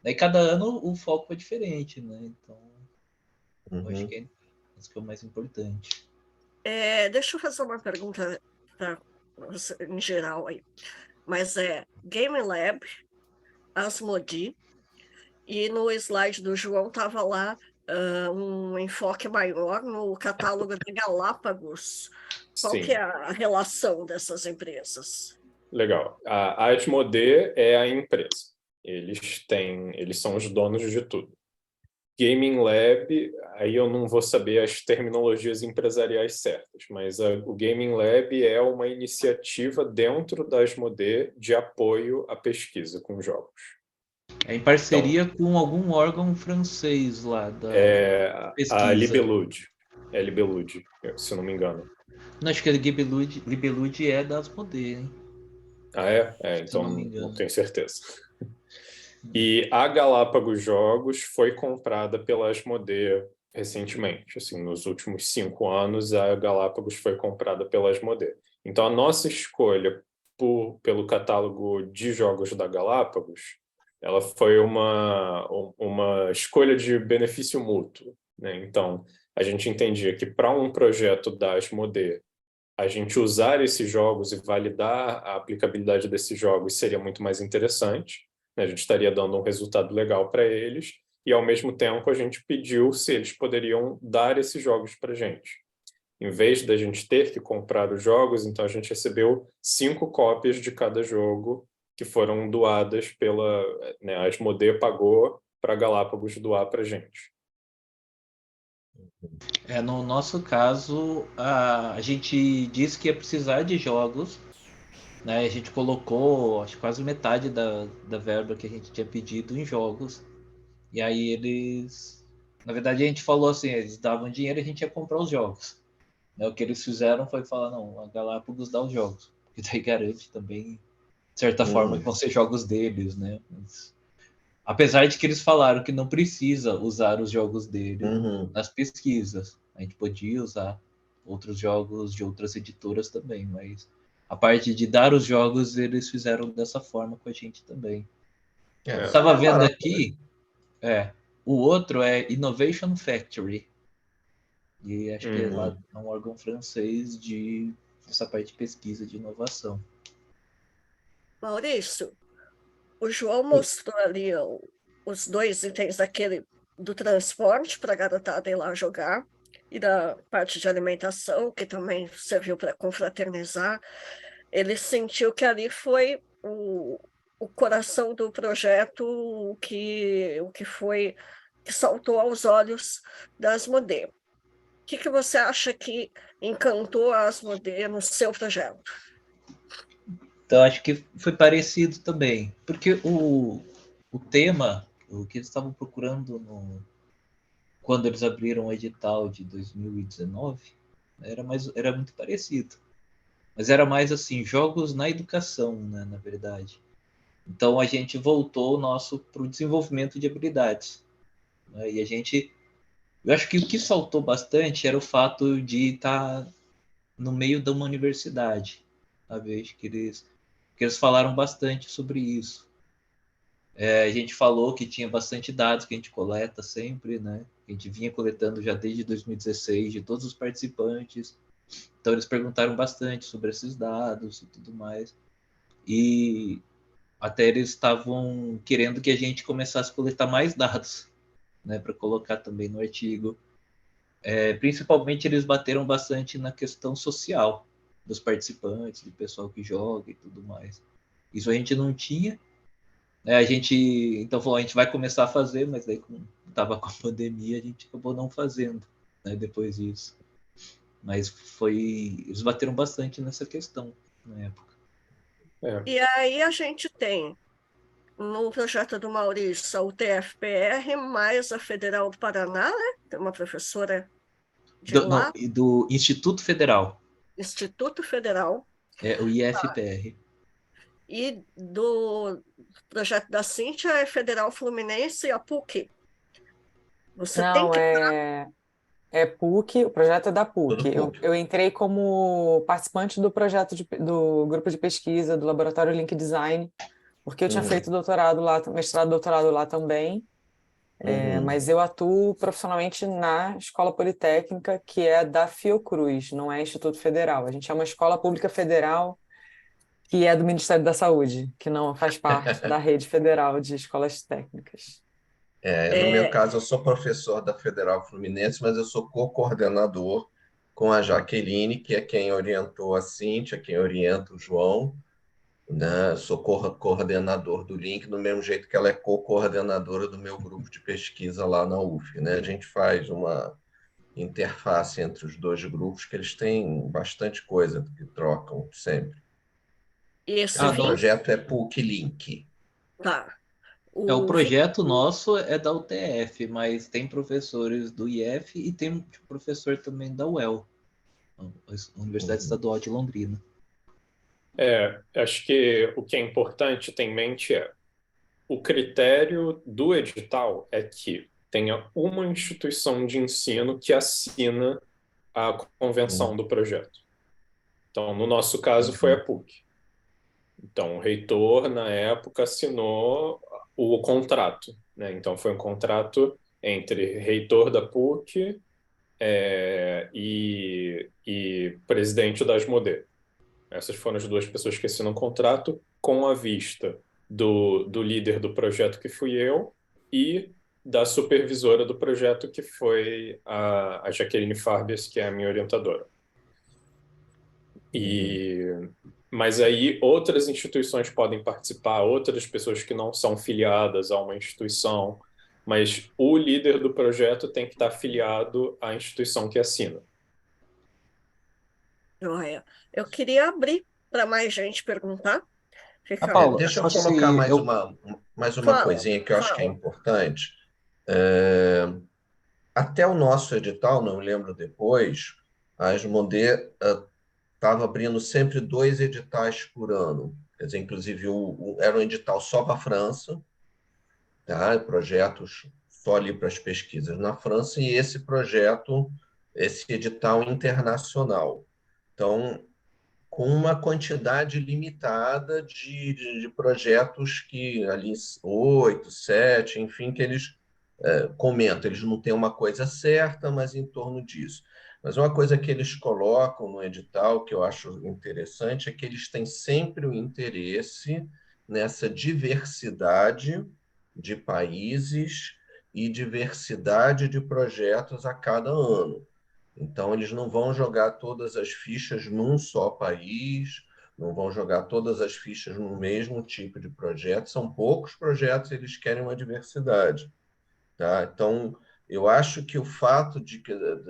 Speaker 4: Daí cada ano o foco é diferente, né? Então, eu acho que é isso que é o mais importante.
Speaker 1: Deixa eu fazer uma pergunta pra você, em geral aí. Mas Game Lab, Asmodee, e no slide do João estava lá um enfoque maior no catálogo de Galápagos. Qual que é
Speaker 3: Sim.
Speaker 1: a relação dessas empresas?
Speaker 3: Legal. A Asmodee é a empresa. Eles são os donos de tudo. Gaming Lab, aí eu não vou saber as terminologias empresariais certas, mas o Gaming Lab é uma iniciativa dentro da Asmodee de apoio à pesquisa com jogos.
Speaker 4: É em
Speaker 3: Então,
Speaker 4: parceria com algum órgão francês lá da
Speaker 3: a
Speaker 4: pesquisa.
Speaker 3: Libellude. É Libellude, se eu não me engano.
Speaker 4: Não, acho que a Libellude é da Asmodee, hein?
Speaker 3: Ah, é?
Speaker 4: Se eu não me
Speaker 3: Então não
Speaker 4: engano.
Speaker 3: tenho certeza. E a Galápagos Jogos foi comprada pela Asmodee recentemente. Assim, nos últimos 5 anos, a Galápagos foi comprada pela Asmodee. Então, a nossa escolha pelo catálogo de jogos da Galápagos, ela foi uma escolha de benefício mútuo, né? Então, a gente entendia que para um projeto da Asmodee, a gente usar esses jogos e validar a aplicabilidade desses jogos seria muito mais interessante, né? A gente estaria dando um resultado legal para eles e, ao mesmo tempo, a gente pediu se eles poderiam dar esses jogos para a gente. Em vez da gente ter que comprar os jogos, então a gente recebeu 5 cópias de cada jogo que foram doadas pela... né, a Asmodee pagou para a Galápagos doar para a gente.
Speaker 4: No nosso caso, a gente disse que ia precisar de jogos, né? A gente colocou, acho que quase metade da verba que a gente tinha pedido em jogos. E aí eles... Na verdade, a gente falou assim, eles davam dinheiro e a gente ia comprar os jogos. Né? O que eles fizeram foi falar, não, a Galápagos dá os jogos. Porque daí garante também, de certa forma, que vão ser jogos deles, né? Mas, apesar de que eles falaram que não precisa usar os jogos dele nas pesquisas. A gente podia usar outros jogos de outras editoras também, mas a parte de dar os jogos, eles fizeram dessa forma com a gente também.
Speaker 6: É,
Speaker 4: Estava vendo
Speaker 6: barato, né?
Speaker 4: aqui, o outro é Innovation Factory, e acho que lá é um órgão francês de essa parte de pesquisa de inovação.
Speaker 1: Maurício, o João mostrou ali os dois itens daquele do transporte para a garotada ir lá jogar, e da parte de alimentação, que também serviu para confraternizar. Ele sentiu que ali foi o coração do projeto, que saltou aos olhos da Asmodee. O que você acha que encantou a Asmodee no seu projeto?
Speaker 4: Então, acho que foi parecido também, porque o tema, o que eles estavam procurando quando eles abriram o edital de 2019, era muito parecido. Mas era mais assim, jogos na educação, né, na verdade. Então a gente voltou para o desenvolvimento de habilidades. Né, e eu acho que o que saltou bastante era o fato de estar no meio de uma universidade. Sabe? Acho que eles falaram bastante sobre isso. A gente falou que tinha bastante dados que a gente coleta sempre, né? A gente vinha coletando já desde 2016 de todos os participantes. Então eles perguntaram bastante sobre esses dados e tudo mais. E até eles estavam querendo que a gente começasse a coletar mais dados, né, para colocar também no artigo. Principalmente eles bateram bastante na questão social dos participantes, do pessoal que joga e tudo mais. Isso a gente não tinha. A gente então falou, a gente vai começar a fazer, mas daí como estava com a pandemia, a gente acabou não fazendo, né, depois disso. Mas eles bateram bastante nessa questão na época.
Speaker 1: E aí a gente tem, no projeto do Maurício, a UTFPR, mais a Federal do Paraná, né? Tem uma professora de lá,
Speaker 4: Do Instituto Federal,
Speaker 1: Instituto Federal,
Speaker 4: o IFPR.
Speaker 1: e do projeto da Cíntia é Federal Fluminense e a PUC. Você tem
Speaker 5: Não,
Speaker 1: que...
Speaker 5: é PUC, o projeto é da PUC.
Speaker 6: Tudo PUC.
Speaker 5: Eu entrei como participante do projeto do grupo de pesquisa do Laboratório Link Design, porque eu tinha feito doutorado lá, mestrado e doutorado lá também. Mas eu atuo profissionalmente na Escola Politécnica, que é da Fiocruz, não é Instituto Federal. A gente é uma escola pública federal que é do Ministério da Saúde, que não faz parte da rede federal de escolas técnicas.
Speaker 6: No meu caso, eu sou professor da Federal Fluminense, mas eu sou co-coordenador com a Jaqueline, que é quem orientou a Cíntia, quem orienta o João, né? Sou coordenador do Link, do mesmo jeito que ela é co-coordenadora do meu grupo de pesquisa lá na UF, né? A gente faz uma interface entre os dois grupos, que eles têm bastante coisa que trocam sempre.
Speaker 1: Esse
Speaker 6: Esse
Speaker 1: vínculo,
Speaker 6: projeto é PUC Link.
Speaker 1: tá.
Speaker 4: O
Speaker 1: O
Speaker 4: projeto nosso é da UTF, mas tem professores do IF e tem um professor também da UEL, a Universidade Estadual de Londrina.
Speaker 3: Acho que o que é importante ter em mente é o critério do edital é que tenha uma instituição de ensino que assina a convenção do projeto. Então, no nosso caso, foi a PUC. Então, o reitor, na época, assinou o contrato, né? Então, foi um contrato entre reitor da PUC e presidente da Asmodee. Essas foram as duas pessoas que assinam o contrato, com a vista do líder do projeto, que fui eu, e da supervisora do projeto, que foi a Jaqueline Farbias, que é a minha orientadora. Mas aí outras instituições podem participar, outras pessoas que não são filiadas a uma instituição, mas o líder do projeto tem que estar afiliado à instituição que assina.
Speaker 1: Joia. Eu queria abrir para mais gente perguntar. Fica...
Speaker 4: Paula,
Speaker 6: Deixa eu
Speaker 4: só
Speaker 6: colocar
Speaker 4: se
Speaker 6: mais uma
Speaker 1: Fala,
Speaker 6: coisinha que eu acho que é
Speaker 1: fala.
Speaker 6: importante. Até o nosso edital, não lembro depois, a Asmodee estava abrindo sempre 2 editais por ano. Quer dizer, inclusive, era um edital só para a França, tá? Projetos só ali para as pesquisas na França, e esse projeto esse edital internacional. Então, com uma quantidade limitada de projetos que ali, 8, 7, enfim, que eles comentam. Eles não têm uma coisa certa, mas em torno disso. Mas uma coisa que eles colocam no edital, que eu acho interessante, é que eles têm sempre o interesse nessa diversidade de países e diversidade de projetos a cada ano. Então, eles não vão jogar todas as fichas num só país, não vão jogar todas as fichas no mesmo tipo de projeto. São poucos projetos, eles querem uma diversidade. Tá? Então, eu acho que o fato de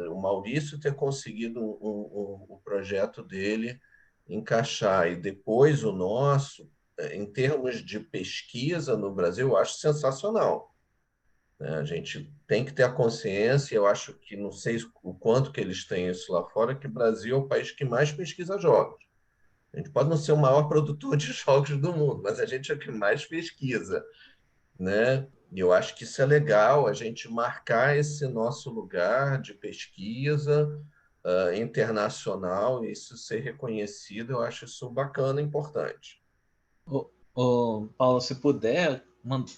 Speaker 6: o Maurício ter conseguido o projeto dele encaixar e depois o nosso, em termos de pesquisa no Brasil, eu acho sensacional, né? A gente tem que ter a consciência, eu acho que, não sei o quanto que eles têm isso lá fora, que o Brasil é o país que mais pesquisa jogos. A gente pode não ser o maior produtor de jogos do mundo, mas a gente é o que mais pesquisa, né? E eu acho que isso é legal, a gente marcar esse nosso lugar de pesquisa internacional, e isso ser reconhecido, eu acho isso bacana e importante.
Speaker 4: Paulo, se puder,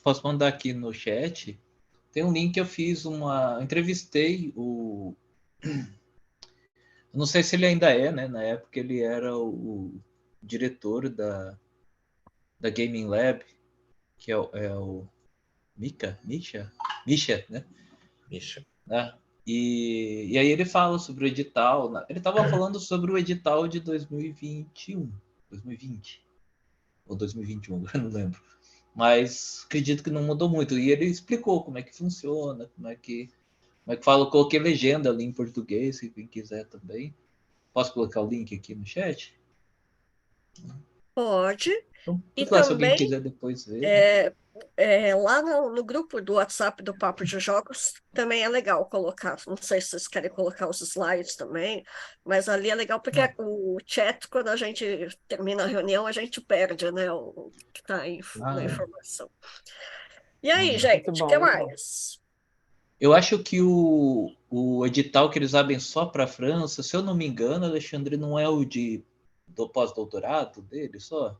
Speaker 4: posso mandar aqui no chat. Tem um link que eu fiz eu entrevistei o. Eu não sei se ele ainda é, né? Na época ele era o diretor da Gaming Lab, que é o Misha, né?
Speaker 6: Misha.
Speaker 4: Né? E aí ele fala sobre o edital. Ele estava falando sobre o edital de 2021, 2020 ou 2021, agora não lembro. Mas acredito que não mudou muito. E ele explicou como é que funciona, como é que fala, coloquei legenda ali em português, se quem quiser também. Posso colocar o link aqui no chat?
Speaker 1: Pode.
Speaker 4: Então,
Speaker 1: E
Speaker 4: lá, se alguém
Speaker 1: também,
Speaker 4: quiser depois ver.
Speaker 1: lá no grupo do WhatsApp do Papo de Jogos, também é legal colocar. Não sei se vocês querem colocar os slides também, mas ali é legal porque o chat, quando a gente termina a reunião, a gente perde, né, o que está na informação. E aí, gente, o que mais?
Speaker 4: Eu acho que o edital que eles abrem só para a França, se eu não me engano, Alexandre, não é o do pós-doutorado dele só?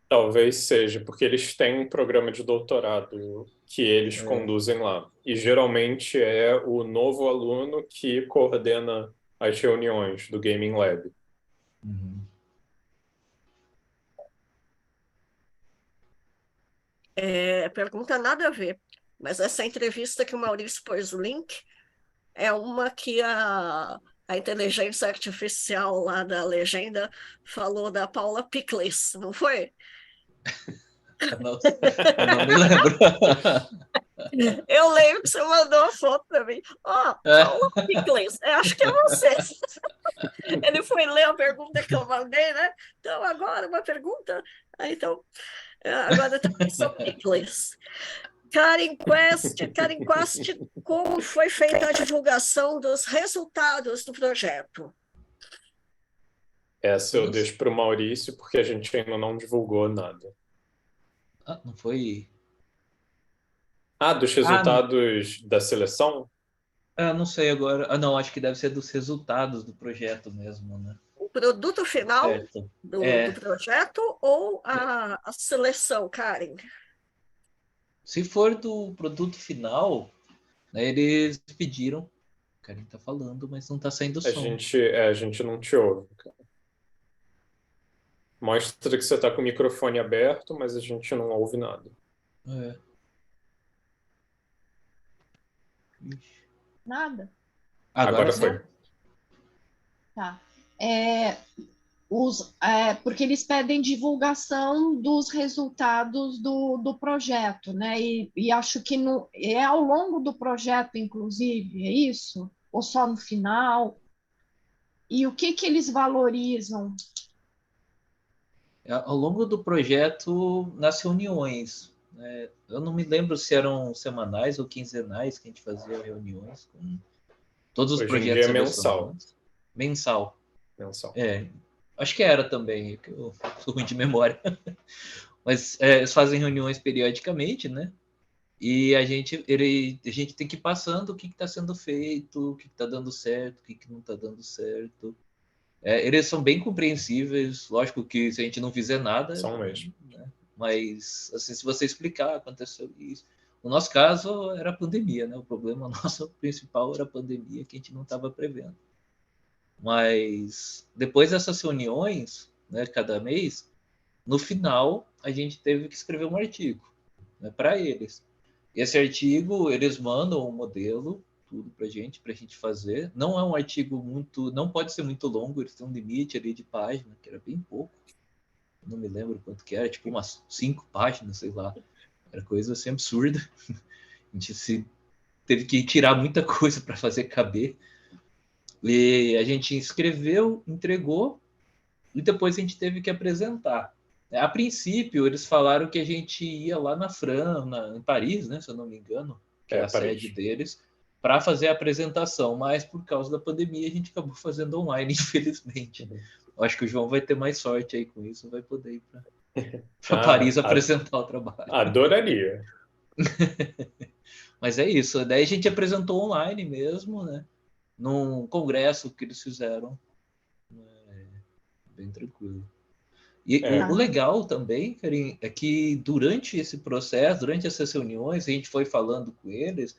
Speaker 3: Talvez seja, porque eles têm um programa de doutorado que eles conduzem lá. E geralmente é o novo aluno que coordena as reuniões do Gaming Lab.
Speaker 4: Uhum.
Speaker 1: Pergunta nada a ver, mas essa entrevista que o Maurício pôs o link é uma que a inteligência artificial lá da legenda falou da Paula Pickles, não foi?
Speaker 4: Nossa, eu não me lembro.
Speaker 1: Eu lembro que você mandou a foto para mim. Paula Pickles, acho que é você. Ele foi ler a pergunta que eu mandei, né? Então, agora uma pergunta. Então, agora também sou Pickles. Karen Quest, como foi feita a divulgação dos resultados do projeto?
Speaker 3: Essa eu deixo para o Maurício, porque a gente ainda não divulgou nada.
Speaker 4: Não foi...
Speaker 3: Dos resultados da seleção?
Speaker 4: Não sei agora. Não, acho que deve ser dos resultados do projeto mesmo, né?
Speaker 1: O produto final do projeto ou a seleção, Karen?
Speaker 4: Se for do produto final, né, eles pediram. O Karen tá falando, mas não tá saindo som.
Speaker 3: A gente não te ouve, cara. Mostra que você tá com o microfone aberto, mas a gente não ouve nada.
Speaker 7: Nada.
Speaker 3: Agora foi.
Speaker 7: Tá. Porque eles pedem divulgação dos resultados do projeto, né? E acho que é ao longo do projeto, inclusive, é isso? Ou só no final? E o que eles valorizam?
Speaker 4: Ao longo do projeto, nas reuniões, né? Eu não me lembro se eram semanais ou quinzenais que a gente fazia reuniões com todos os
Speaker 3: Hoje
Speaker 4: projetos
Speaker 3: em dia é mensal.
Speaker 4: Mensal.
Speaker 3: Mensal.
Speaker 4: Acho que era também, que eu sou ruim de memória. Mas eles fazem reuniões periodicamente, né? E a gente tem que ir passando o que está sendo feito, o que está dando certo, o que não está dando certo. Eles são bem compreensíveis, lógico que se a gente não fizer nada,
Speaker 3: São mesmo.
Speaker 4: né? Mas assim, se você explicar, aconteceu isso. No nosso caso, era a pandemia, né? O problema nosso principal era a pandemia, que a gente não estava prevendo. Mas depois dessas reuniões, né, cada mês, no final, a gente teve que escrever um artigo, né, para eles. E esse artigo, eles mandam um modelo, tudo para a gente fazer. Não é um artigo muito, não pode ser muito longo, eles têm um limite ali de página, que era bem pouco. Não me lembro quanto que era, tipo umas 5 páginas, sei lá. Era coisa assim absurda. A gente teve que tirar muita coisa para fazer caber. E a gente escreveu, entregou, e depois a gente teve que apresentar. A princípio, eles falaram que a gente ia lá na Fran, em Paris, né, se eu não me engano, que é a
Speaker 3: Paris.
Speaker 4: sede deles, para fazer a apresentação, mas por causa da pandemia a gente acabou fazendo online, infelizmente. Acho que o João vai ter mais sorte aí com isso, vai poder ir para Paris apresentar o trabalho.
Speaker 3: Adoraria.
Speaker 4: Mas é isso, daí a gente apresentou online mesmo, né, num congresso que eles fizeram, bem tranquilo. E o legal também, Karim, é que durante esse processo, durante essas reuniões, a gente foi falando com eles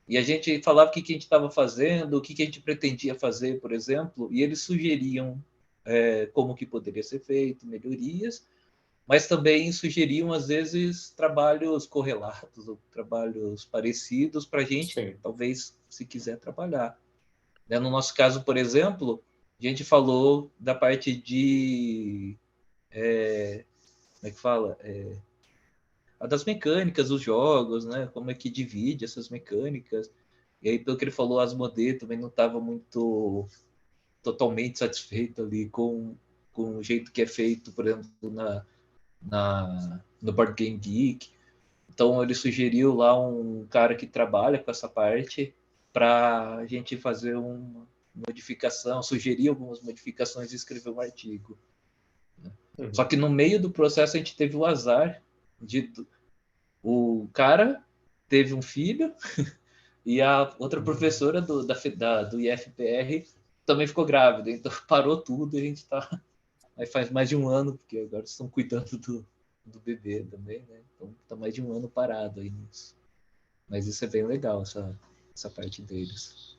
Speaker 4: e a gente falava o que a gente estava fazendo, o que a gente pretendia fazer, por exemplo, e eles sugeriam como que poderia ser feito, melhorias, mas também sugeriam, às vezes, trabalhos correlatos ou trabalhos parecidos para a gente,
Speaker 3: Sim.
Speaker 4: talvez, se quiser trabalhar. No nosso caso, por exemplo, a gente falou da parte de... como é que fala? Das mecânicas dos jogos, né? Como é que divide essas mecânicas. E aí, pelo que ele falou, as Asmodee também não estava muito totalmente satisfeito ali com o jeito que é feito, por exemplo, no Board Game Geek. Então, ele sugeriu lá um cara que trabalha com essa parte para a gente fazer uma modificação, sugerir algumas modificações e escrever um artigo.
Speaker 3: Uhum.
Speaker 4: Só que no meio do processo a gente teve o azar de o cara teve um filho e a outra professora do IFPR também ficou grávida, então parou tudo e a gente está aí faz mais de um ano, porque agora estão cuidando do bebê também, né? Então está mais de um ano parado aí nisso. Mas isso é bem legal, essa parte deles.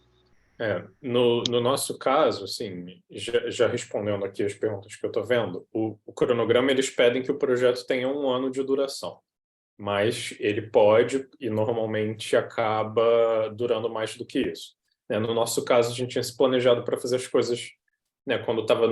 Speaker 3: No nosso caso, assim, já respondendo aqui as perguntas que eu estou vendo, o cronograma eles pedem que o projeto tenha 1 ano de duração, mas ele pode e normalmente acaba durando mais do que isso. No nosso caso, a gente tinha se planejado para fazer as coisas, né, quando estava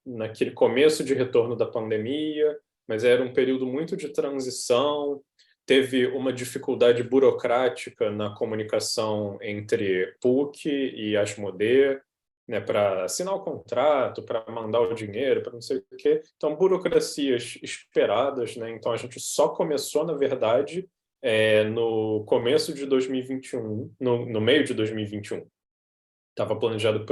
Speaker 3: naquele começo de retorno da pandemia, mas era um período muito de transição. Teve uma dificuldade burocrática na comunicação entre PUC e Asmodee, né, para assinar o contrato, para mandar o dinheiro, para não sei o quê. Então, burocracias esperadas, né? Então, a gente só começou, na verdade, no começo de 2021, no meio de 2021. Estava planejado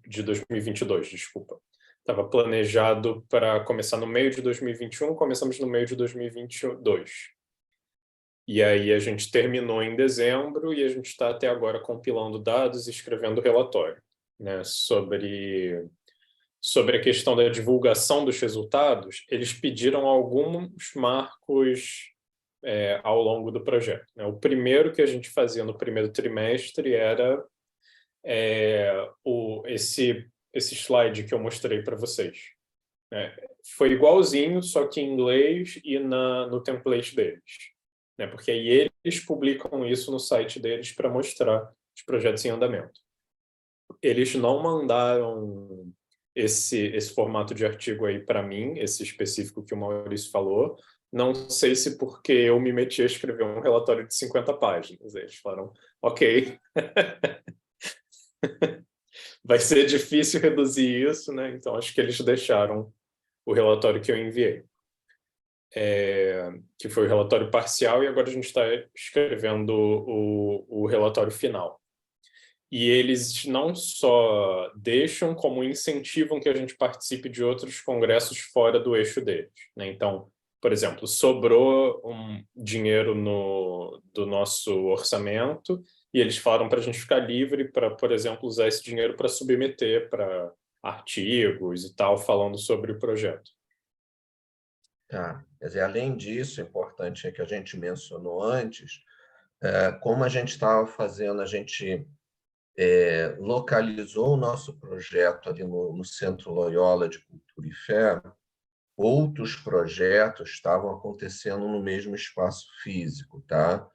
Speaker 3: de 2022, desculpa. Estava planejado para começar no meio de 2021, começamos no meio de 2022. E aí a gente terminou em dezembro e a gente está até agora compilando dados e escrevendo relatório, né, sobre a questão da divulgação dos resultados. Eles pediram alguns marcos ao longo do projeto, né? O primeiro que a gente fazia no primeiro trimestre era esse slide que eu mostrei para vocês. Foi igualzinho, só que em inglês e no template deles. Porque aí eles publicam isso no site deles para mostrar os projetos em andamento. Eles não mandaram esse formato de artigo aí para mim, esse específico que o Maurício falou. Não sei se porque eu me meti a escrever um relatório de 50 páginas. Eles falaram, ok, vai ser difícil reduzir isso, né? Então acho que eles deixaram o relatório que eu enviei. Que foi o relatório parcial, e agora a gente está escrevendo o relatório final. E eles não só deixam, como incentivam que a gente participe de outros congressos fora do eixo deles, né? Então, por exemplo, sobrou um dinheiro do nosso orçamento e eles falaram para a gente ficar livre para, por exemplo, usar esse dinheiro para submeter para artigos e tal, falando sobre o projeto.
Speaker 6: Tá. Quer dizer, além disso, importante é que a gente mencionou antes, como a gente estava fazendo, a gente localizou o nosso projeto ali no Centro Loyola de Cultura e Fé. Outros projetos estavam acontecendo no mesmo espaço físico, tá?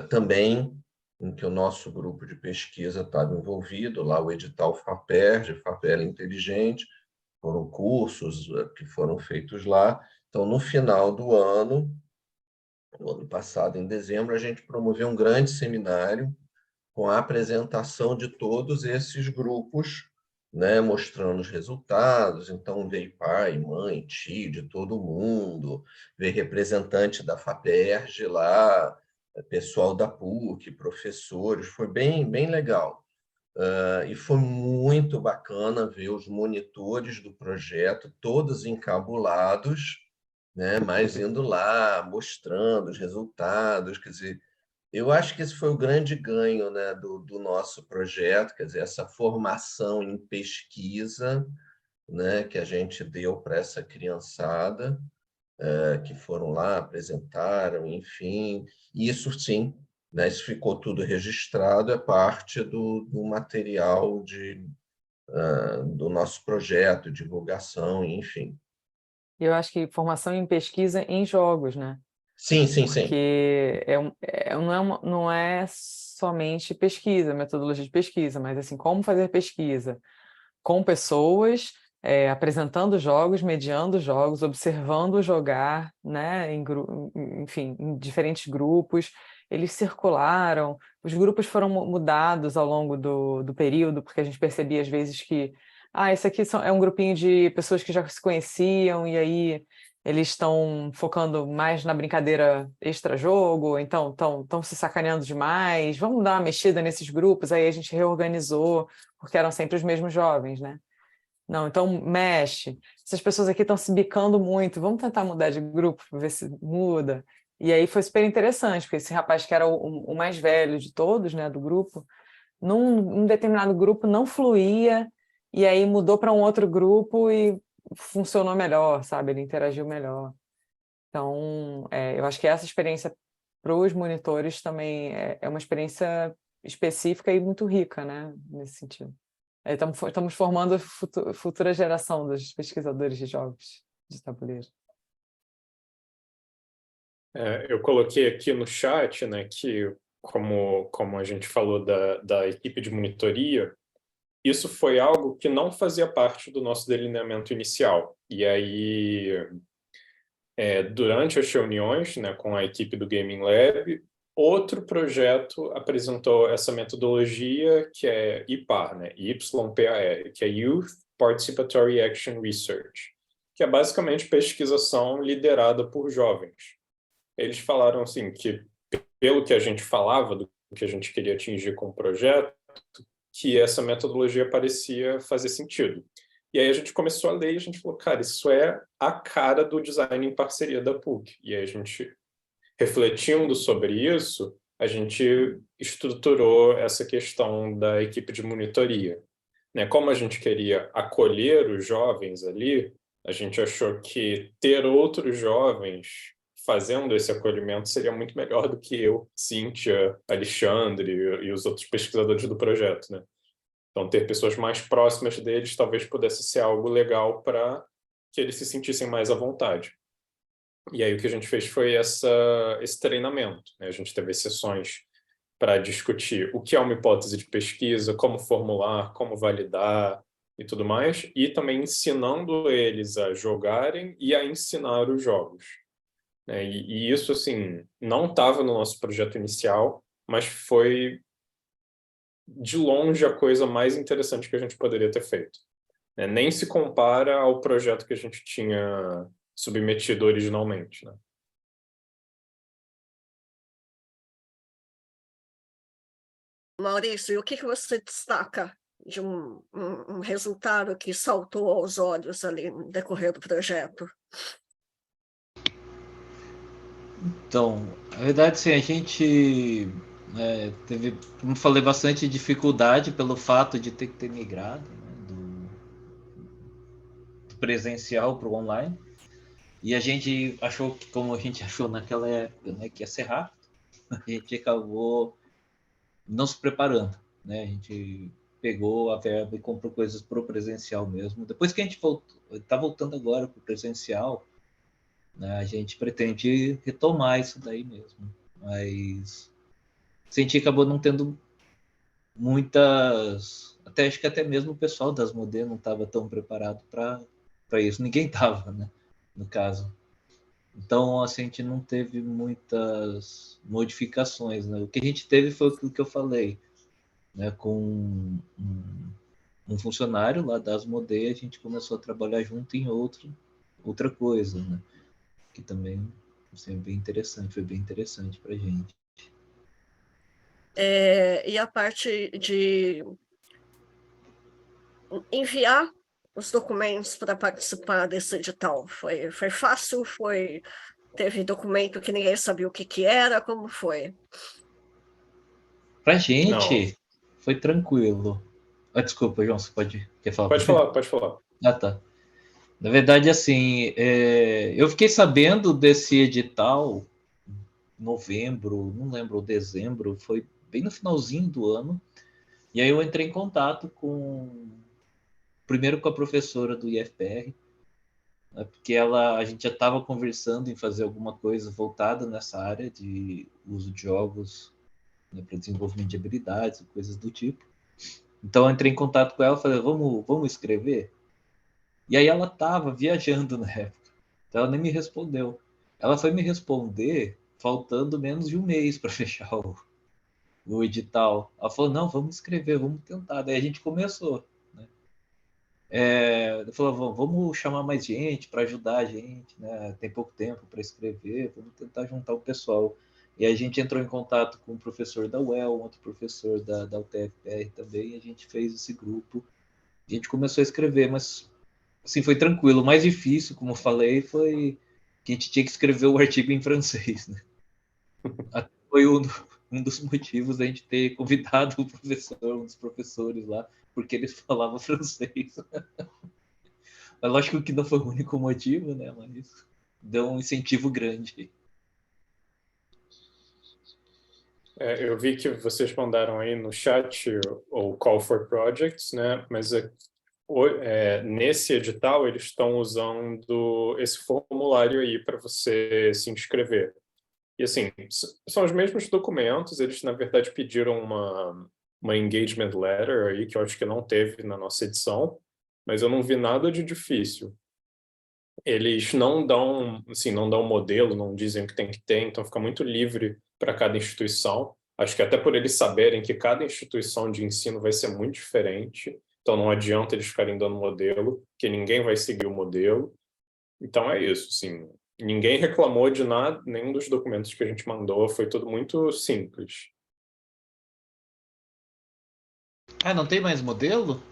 Speaker 6: Também em que o nosso grupo de pesquisa estava envolvido, lá o edital FAPERJ, Favela Inteligente, foram cursos que foram feitos lá. Então, no final do ano, no ano passado, em dezembro, a gente promoveu um grande seminário com a apresentação de todos esses grupos, né, mostrando os resultados. Então, veio pai, mãe, tio, de todo mundo, veio representante da FAPERJ lá, pessoal da PUC, professores, foi bem, bem legal. E foi muito bacana ver os monitores do projeto, todos encabulados, né, mas indo lá, mostrando os resultados, quer dizer, eu acho que esse foi o grande ganho, né, do nosso projeto, quer dizer, essa formação em pesquisa, né, que a gente deu para essa criançada, que foram lá, apresentaram, enfim, isso sim, né, isso ficou tudo registrado, é parte do material do nosso projeto, divulgação, enfim.
Speaker 5: Eu acho que formação em pesquisa em jogos, né?
Speaker 6: Sim, sim, sim.
Speaker 5: Porque não é somente pesquisa, metodologia de pesquisa, mas assim, como fazer pesquisa com pessoas, apresentando jogos, mediando jogos, observando jogar, né? Enfim, em diferentes grupos. Eles circularam, os grupos foram mudados ao longo do período, porque a gente percebia às vezes que esse aqui é um grupinho de pessoas que já se conheciam, e aí eles estão focando mais na brincadeira extra-jogo, então estão se sacaneando demais, vamos dar uma mexida nesses grupos. Aí a gente reorganizou, porque eram sempre os mesmos jovens, né? Não, então mexe. Essas pessoas aqui estão se bicando muito, vamos tentar mudar de grupo para ver se muda. E aí foi super interessante, porque esse rapaz que era o mais velho de todos, né, do grupo, num determinado grupo não fluía, e aí mudou para um outro grupo e funcionou melhor, sabe? Ele interagiu melhor. Então, eu acho que essa experiência para os monitores também é uma experiência específica e muito rica, né? Nesse sentido. Estamos formando a futura geração dos pesquisadores de jogos de tabuleiro.
Speaker 3: Eu coloquei aqui no chat, né, que como a gente falou da equipe de monitoria, isso foi algo que não fazia parte do nosso delineamento inicial. E aí, durante as reuniões, né, com a equipe do Gaming Lab, outro projeto apresentou essa metodologia que é IPAR, né, YPAR, que é Youth Participatory Action Research, que é basicamente pesquisação liderada por jovens. Eles falaram assim que, pelo que a gente falava, do que a gente queria atingir com o projeto, que essa metodologia parecia fazer sentido. E aí a gente começou a ler e a gente falou, cara, isso é a cara do design em parceria da PUC. E aí a gente, refletindo sobre isso, a gente estruturou essa questão da equipe de monitoria. Né? Como a gente queria acolher os jovens ali, a gente achou que ter outros jovens fazendo esse acolhimento seria muito melhor do que eu, Cíntia, Alexandre e os outros pesquisadores do projeto, né? Então, ter pessoas mais próximas deles talvez pudesse ser algo legal para que eles se sentissem mais à vontade. E aí o que a gente fez foi esse treinamento, né? A gente teve sessões para discutir o que é uma hipótese de pesquisa, como formular, como validar e tudo mais, e também ensinando eles a jogarem e a ensinar os jogos. E isso, assim, não estava no nosso projeto inicial, mas foi, de longe, a coisa mais interessante que a gente poderia ter feito. Nem se compara ao projeto que a gente tinha submetido originalmente, né?
Speaker 1: Maurício, e o que você destaca de um resultado que saltou aos olhos ali no decorrer do projeto?
Speaker 4: Então, na verdade, sim, a gente teve, como falei, bastante dificuldade pelo fato de ter que ter migrado, né, do presencial para o online. E a gente achou que, como a gente achou naquela época, né, que ia ser rápido, a gente acabou não se preparando, né? A gente pegou a verba e comprou coisas para o presencial mesmo. Depois que a gente está voltando agora para o presencial, né, a gente pretende retomar isso daí mesmo. Mas a gente acabou não tendo muitas. Até acho que até mesmo o pessoal das Modê não estava tão preparado para isso. Ninguém estava, né? No caso. Então, assim, a gente não teve muitas modificações, né? O que a gente teve foi o que eu falei, né? Com um funcionário lá da Asmodee, a gente começou a trabalhar junto em outra coisa, né? Que também assim, foi bem interessante para a gente.
Speaker 1: E a parte de enviar os documentos para participar desse edital, foi fácil? Teve documento que ninguém sabia o que era? Como foi?
Speaker 4: Para a
Speaker 3: Não,
Speaker 4: gente, foi tranquilo. Ah, desculpa, João, quer falar primeiro?
Speaker 3: pode falar.
Speaker 4: Ah, tá. Na verdade, assim, eu fiquei sabendo desse edital em novembro, não lembro, dezembro, foi bem no finalzinho do ano. E aí eu entrei em contato primeiro com a professora do IFPR, né, porque a gente já estava conversando em fazer alguma coisa voltada nessa área de uso de jogos, né, para desenvolvimento de habilidades, coisas do tipo. Então eu entrei em contato com ela, falei, vamos escrever? E aí ela estava viajando na época, então ela nem me respondeu. Ela foi me responder faltando menos de um mês para fechar o edital. Ela falou, não, vamos escrever, vamos tentar. Daí a gente começou. Ele falou, vamos chamar mais gente para ajudar a gente, né? Tem pouco tempo para escrever, vamos tentar juntar o pessoal. E a gente entrou em contato com o professor da UEL, outro professor da UTFPR também, e a gente fez esse grupo. A gente começou a escrever, mas assim, foi tranquilo. O mais difícil, como eu falei, foi que a gente tinha que escrever o artigo em francês, né? Foi um dos motivos da gente ter convidado o professor, um dos professores lá, porque ele falava francês. É lógico que não foi o único motivo, né? Mas deu um incentivo grande.
Speaker 3: Eu vi que vocês mandaram aí no chat o Call for Projects, né? Mas nesse edital eles estão usando esse formulário aí para você se inscrever. E assim, são os mesmos documentos, eles na verdade pediram uma engagement letter aí, que eu acho que não teve na nossa edição, mas eu não vi nada de difícil. Eles não dão, assim, não dão modelo, não dizem o que tem que ter, então fica muito livre para cada instituição. Acho que até por eles saberem que cada instituição de ensino vai ser muito diferente, então não adianta eles ficarem dando modelo, que ninguém vai seguir o modelo. Então é isso, sim. Ninguém reclamou de nada, nenhum dos documentos que a gente mandou, foi tudo muito simples.
Speaker 4: Ah, não tem mais modelo?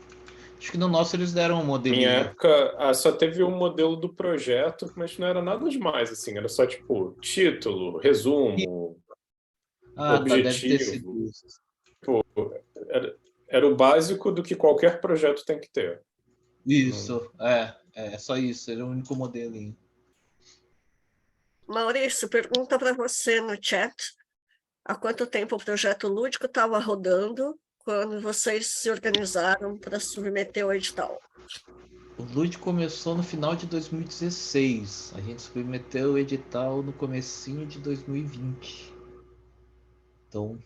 Speaker 4: Acho que no nosso eles deram um
Speaker 3: Na minha
Speaker 4: modelinho.
Speaker 3: época, só teve um modelo do projeto, mas não era nada demais, assim, era só tipo título, resumo,
Speaker 4: Ah, tá, deve ter sido
Speaker 3: objetivo.
Speaker 4: isso.
Speaker 3: Era o básico do que qualquer projeto tem que ter.
Speaker 4: Isso, é só isso, era o único modelinho.
Speaker 1: Maurício, pergunta para você no chat há quanto tempo o projeto lúdico estava rodando quando vocês se organizaram para submeter o edital.
Speaker 4: O Lud começou no final de 2016. A gente submeteu o edital no comecinho de 2020. Então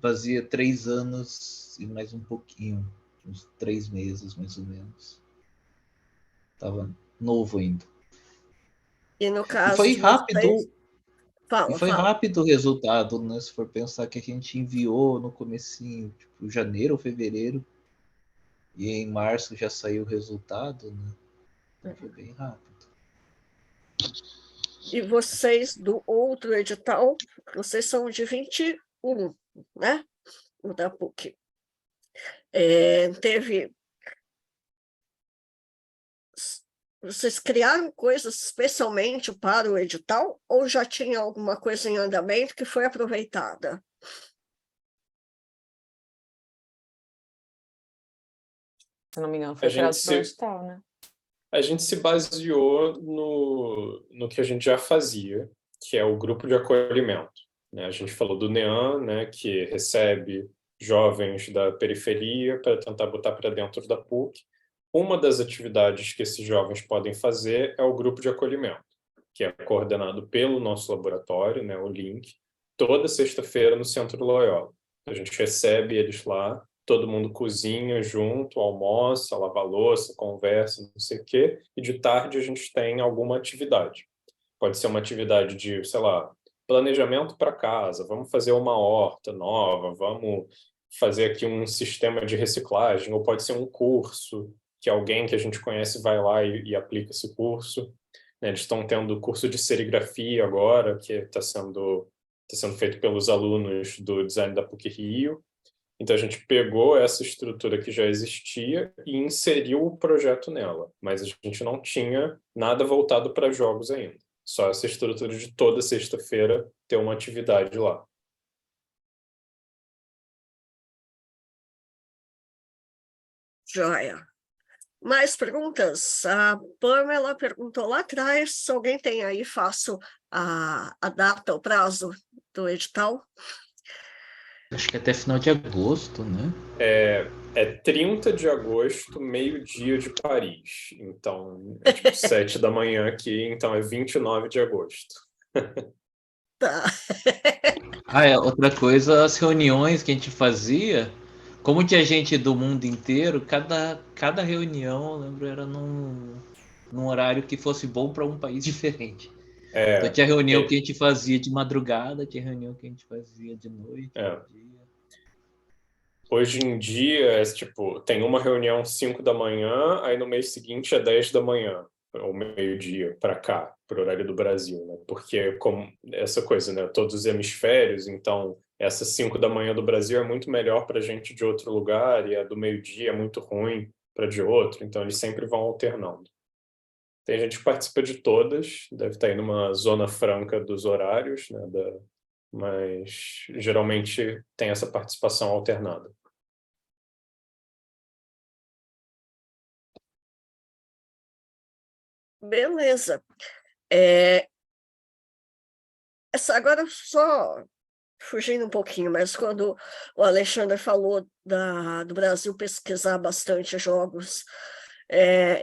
Speaker 4: fazia 3 anos e mais um pouquinho, uns 3 meses mais ou menos. Tava novo ainda.
Speaker 1: E no
Speaker 4: E
Speaker 1: caso
Speaker 4: foi
Speaker 1: de vocês,
Speaker 4: rápido,
Speaker 1: fala, fala.
Speaker 4: o resultado, né? Se for pensar que a gente enviou no comecinho, tipo, janeiro ou fevereiro, e em março já saiu o resultado, né? Então foi bem rápido.
Speaker 1: E vocês do outro edital, vocês são de 21, né? O da PUC. Teve Vocês criaram coisas especialmente para o edital ou já tinha alguma coisa em andamento que foi aproveitada?
Speaker 5: Se não me engano, foi criado para o edital, né?
Speaker 3: A gente se baseou no que a gente já fazia, que é o grupo de acolhimento, né? A gente falou do NEAN, né, que recebe jovens da periferia para tentar botar para dentro da PUC. Uma das atividades que esses jovens podem fazer é o grupo de acolhimento, que é coordenado pelo nosso laboratório, né, o LINC, toda sexta-feira no Centro Loyola. A gente recebe eles lá, todo mundo cozinha junto, almoça, lava a louça, conversa, não sei o quê, e de tarde a gente tem alguma atividade. Pode ser uma atividade de, sei lá, planejamento para casa, vamos fazer uma horta nova, vamos fazer aqui um sistema de reciclagem, ou pode ser um curso, que alguém que a gente conhece vai lá e aplica esse curso. Eles estão tendo curso de serigrafia agora, que está sendo feito pelos alunos do design da PUC-Rio. Então, a gente pegou essa estrutura que já existia e inseriu o projeto nela, mas a gente não tinha nada voltado para jogos ainda. Só essa estrutura de toda sexta-feira ter uma atividade lá.
Speaker 1: Joia. Mais perguntas? A Pamela perguntou lá atrás, se alguém tem aí, faço a data, o prazo do edital.
Speaker 4: Acho que até final de agosto, né?
Speaker 3: É 30 de agosto, meio-dia de Paris. Então, é tipo 7 da manhã aqui, então é 29 de agosto.
Speaker 1: Tá.
Speaker 4: Outra coisa, as reuniões que a gente fazia, como tinha gente do mundo inteiro, cada reunião, eu lembro, era num horário que fosse bom para um país diferente. Então tinha reunião que a gente fazia de madrugada, tinha reunião que a gente fazia de noite. Dia.
Speaker 3: Hoje em dia, tipo, tem uma reunião 5 da manhã, aí no mês seguinte é 10 da manhã, ou meio-dia, para cá, para o horário do Brasil, né? Porque como essa coisa, né? Todos os hemisférios, então essa 5 da manhã do Brasil é muito melhor para gente de outro lugar, e a do meio-dia é muito ruim para de outro, então eles sempre vão alternando. Tem gente que participa de todas, deve estar aí numa zona franca dos horários, né? Mas geralmente tem essa participação alternada.
Speaker 1: Beleza. Agora só fugindo um pouquinho, mas quando o Alexandre falou do Brasil pesquisar bastante jogos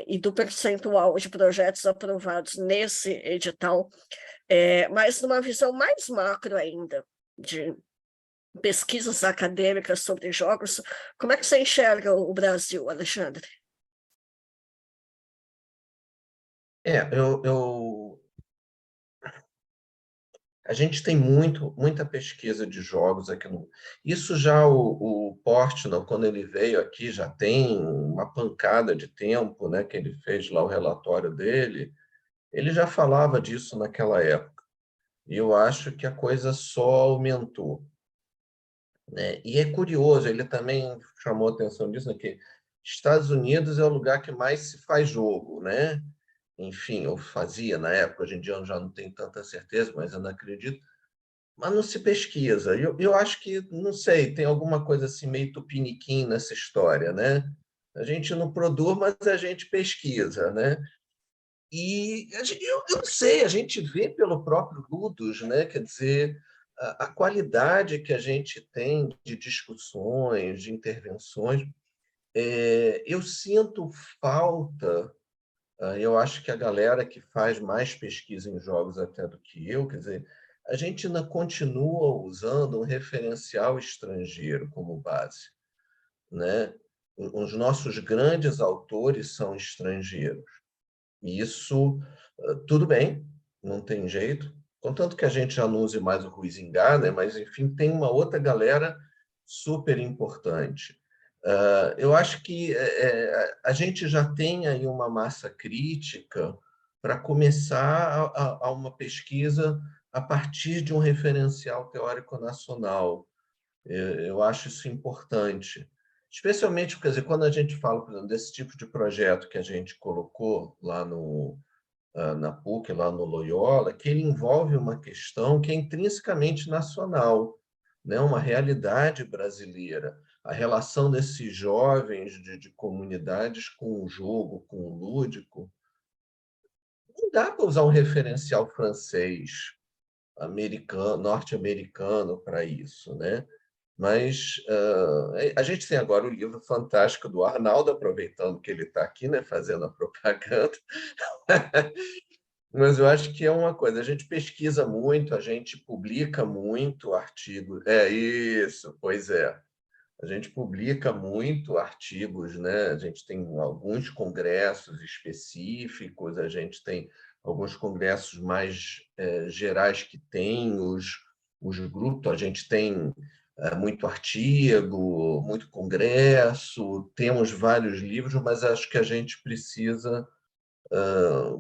Speaker 1: e do percentual de projetos aprovados nesse edital, mas numa visão mais macro ainda, de pesquisas acadêmicas sobre jogos, como é que você enxerga o Brasil, Alexandre?
Speaker 6: A gente tem muita pesquisa de jogos aqui no... Isso já o Portnoy, quando ele veio aqui, já tem uma pancada de tempo, né, que ele fez lá o relatório dele, ele já falava disso naquela época. E eu acho que a coisa só aumentou, né? E é curioso, ele também chamou a atenção disso, né, que Estados Unidos é o lugar que mais se faz jogo, né? Enfim, eu fazia na época, hoje em dia eu já não tenho tanta certeza, mas eu não acredito. Mas não se pesquisa. Eu acho que, não sei, tem alguma coisa assim meio tupiniquim nessa história, né? A gente não produz, mas a gente pesquisa, né? E eu não sei, a gente vê pelo próprio Ludus, né? Quer dizer, a qualidade que a gente tem de discussões, de intervenções, eu sinto falta. Eu acho que a galera que faz mais pesquisa em jogos até do que eu, quer dizer, a gente ainda continua usando um referencial estrangeiro como base, né? Os nossos grandes autores são estrangeiros. E isso, tudo bem, não tem jeito. Contanto que a gente já não use mais o Huizinga, né? Mas, enfim, tem uma outra galera super importante. Eu acho que a gente já tem aí uma massa crítica para começar a uma pesquisa a partir de um referencial teórico nacional. Eu acho isso importante. especialmente, quer dizer, quando a gente fala, por exemplo, desse tipo de projeto que a gente colocou lá na PUC, lá no Loyola, que ele envolve uma questão que é intrinsecamente nacional, né? Uma realidade brasileira. A relação desses jovens de comunidades com o jogo, com o lúdico. Não dá para usar um referencial francês, americano, norte-americano para isso, né? Mas a gente tem agora o livro fantástico do Arnaldo, aproveitando que ele está aqui, né, fazendo a propaganda. Mas eu acho que é uma coisa, a gente pesquisa muito, a gente publica muito artigo. É isso, pois é. A gente publica muito artigos, né? A gente tem alguns congressos específicos, a gente tem alguns congressos mais gerais que tem os grupos, a gente tem muito artigo, muito congresso, temos vários livros, mas acho que a gente precisa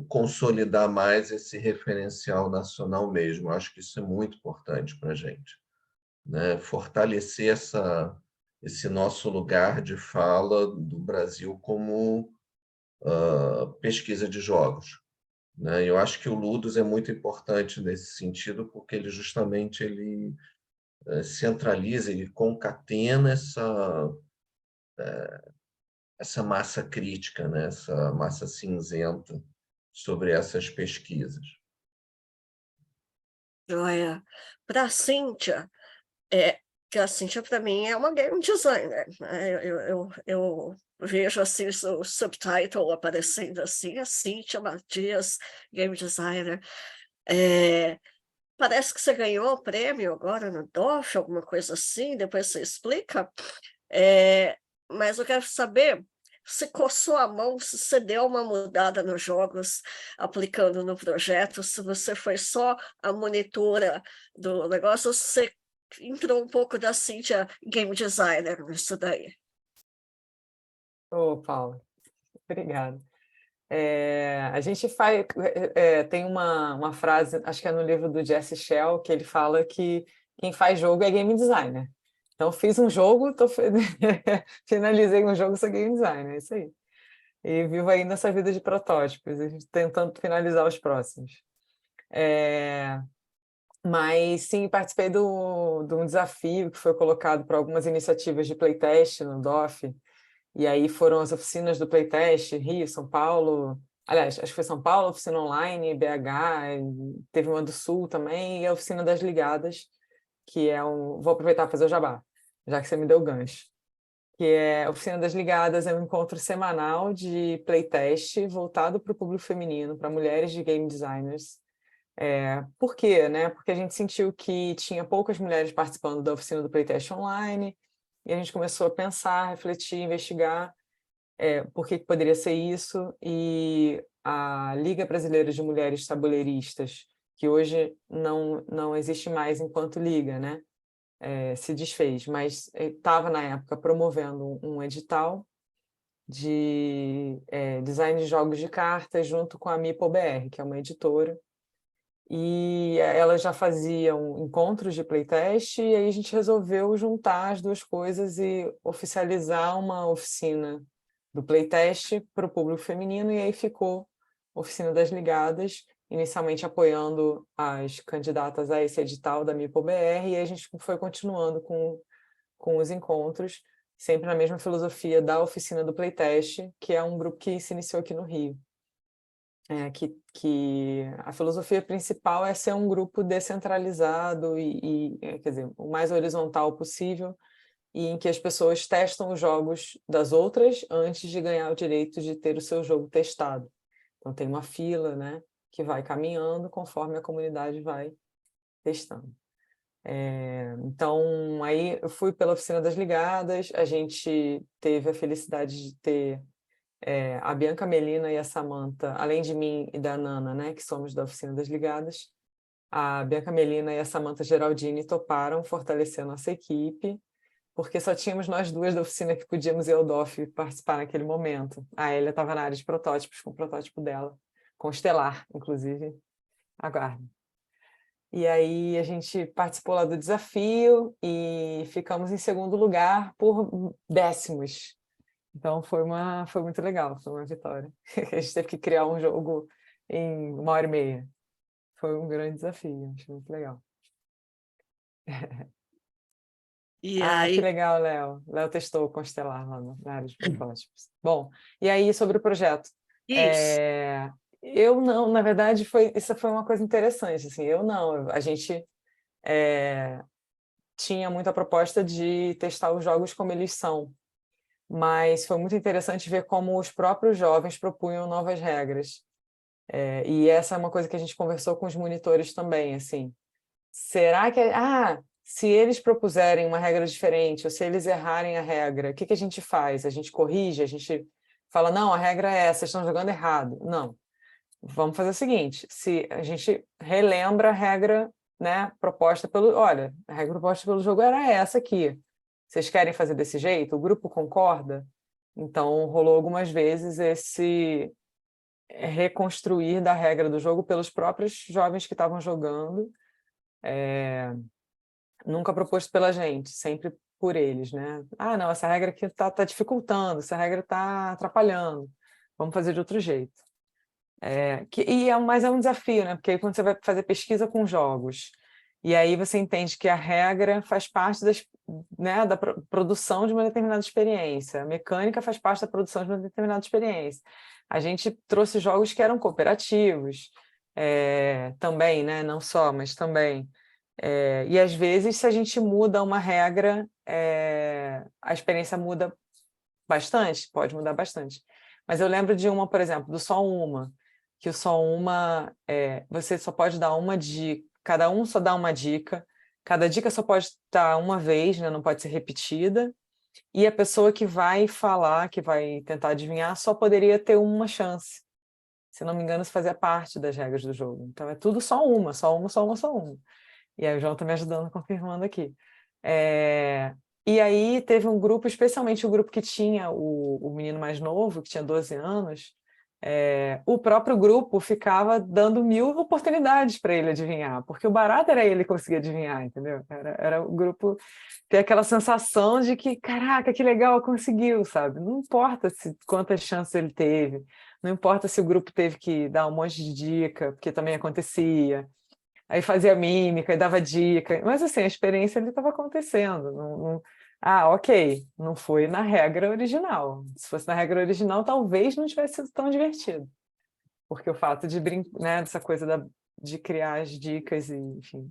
Speaker 6: consolidar mais esse referencial nacional mesmo. Acho que isso é muito importante para a gente, né? Fortalecer esse nosso lugar de fala do Brasil como pesquisa de jogos, né? Eu acho que o Ludus é muito importante nesse sentido, porque ele justamente centraliza, ele concatena essa massa crítica, né? Essa massa cinzenta sobre essas pesquisas.
Speaker 1: Joia. Para a Cíntia, que a Cíntia, para mim, é uma game designer, né? Eu vejo assim o subtitle aparecendo assim, a Cíntia Matias, game designer. Parece que você ganhou o prêmio agora no DOF, alguma coisa assim, depois você explica. Mas eu quero saber se coçou a mão, se você deu uma mudada nos jogos, aplicando no projeto, se você foi só a monitora do negócio, ou se você entrou um pouco da Cíntia game designer nisso daí.
Speaker 5: Ô, Paula, obrigada. A gente tem uma frase, acho que é no livro do Jesse Shell, que ele fala que quem faz jogo é game designer. Então, fiz um jogo, finalizei um jogo, sou game designer, é isso aí. E vivo aí nessa vida de protótipos, a gente tentando finalizar os próximos. Mas, sim, participei de um desafio que foi colocado para algumas iniciativas de playtest no DOF, e aí foram as oficinas do playtest, Rio, São Paulo, aliás, acho que foi São Paulo, oficina online, BH, teve uma do Sul também, e a oficina das ligadas, que é vou aproveitar para fazer o jabá, já que você me deu o gancho. Que é a Oficina das Ligadas, é um encontro semanal de playtest voltado para o público feminino, para mulheres de game designers. Por quê? Né? Porque a gente sentiu que tinha poucas mulheres participando da oficina do playtest online, e a gente começou a pensar, refletir, investigar por que poderia ser isso, e a Liga Brasileira de Mulheres Tabuleiristas, que hoje não existe mais enquanto liga, né? Se desfez, mas estava na época promovendo um edital de design de jogos de cartas junto com a MipoBR, que é uma editora, e elas já faziam encontros de playtest, e aí a gente resolveu juntar as duas coisas e oficializar uma oficina do playtest para o público feminino, e aí ficou Oficina das Ligadas, inicialmente apoiando as candidatas a esse edital da MipoBR, e a gente foi continuando com os encontros, sempre na mesma filosofia da Oficina do Playtest, que é um grupo que se iniciou aqui no Rio. Que a filosofia principal é ser um grupo descentralizado quer dizer, o mais horizontal possível, e em que as pessoas testam os jogos das outras antes de ganhar o direito de ter o seu jogo testado. Então, tem uma fila, né, que vai caminhando conforme a comunidade vai testando. Então, aí eu fui pela Oficina das Ligadas, a gente teve a felicidade de ter a Bianca Melina e a Samantha, além de mim e da Nana, né, que somos da Oficina das Ligadas, a Bianca Melina e a Samantha Geraldini toparam fortalecer a nossa equipe, porque só tínhamos nós duas da oficina que podíamos ir ao DOF participar naquele momento. A Elia estava na área de protótipos, com o protótipo dela, com o Estelar, inclusive. Aguarde. E aí a gente participou lá do desafio e ficamos em segundo lugar por décimos. Então foi muito legal, foi uma vitória. A gente teve que criar um jogo em 1h30. Foi um grande desafio, acho muito legal.
Speaker 1: E
Speaker 5: Que
Speaker 1: aí,
Speaker 5: legal, Léo. Léo testou o Constelar lá na área de protótipos. Bom, e aí sobre o projeto?
Speaker 1: isso.
Speaker 5: Eu não, na verdade, isso foi uma coisa interessante, assim, eu não, a gente tinha muita proposta de testar os jogos como eles são, mas foi muito interessante ver como os próprios jovens propunham novas regras. E essa é uma coisa que a gente conversou com os monitores também, assim, será que... se eles propuserem uma regra diferente, ou se eles errarem a regra, o que a gente faz? A gente corrige? A gente fala, não, a regra é essa, vocês estão jogando errado. Não. Vamos fazer o seguinte, se a gente relembra a regra, né, proposta pelo... Olha, a regra proposta pelo jogo era essa aqui. Vocês querem fazer desse jeito? O grupo concorda? Então, rolou algumas vezes esse reconstruir da regra do jogo pelos próprios jovens que estavam jogando, nunca proposto pela gente, sempre por eles, né? Não, essa regra aqui tá dificultando, essa regra está atrapalhando, vamos fazer de outro jeito. Mas é um desafio, né? Porque aí quando você vai fazer pesquisa com jogos, e aí você entende que a regra faz parte da produção de uma determinada experiência, a mecânica faz parte da produção de uma determinada experiência. A gente trouxe jogos que eram cooperativos, também, né? Não só, mas também. E às vezes, se a gente muda uma regra, a experiência muda bastante, pode mudar bastante. Mas eu lembro de uma, por exemplo, do Só Uma, que o Só Uma, você só pode dar uma dica, cada um só dá uma dica, cada dica só pode estar uma vez, né, não pode ser repetida, e a pessoa que vai falar, que vai tentar adivinhar, só poderia ter uma chance. Se não me engano, isso fazia parte das regras do jogo. Então é tudo só uma, só uma, só uma, só uma. E aí o João está me ajudando, confirmando aqui. E aí teve um grupo, especialmente o grupo que tinha o menino mais novo, que tinha 12 anos, o próprio grupo ficava dando 1000 oportunidades para ele adivinhar, porque o barato era ele conseguir adivinhar, entendeu? Era o grupo ter aquela sensação de que, caraca, que legal, conseguiu, sabe? Não importa quantas chances ele teve, não importa se o grupo teve que dar um monte de dica, porque também acontecia. Aí fazia mímica e dava dica, mas assim, a experiência ali estava acontecendo. Ok, não foi na regra original. Se fosse na regra original, talvez não tivesse sido tão divertido. Porque o fato de brincar, né, dessa coisa de criar as dicas e, enfim,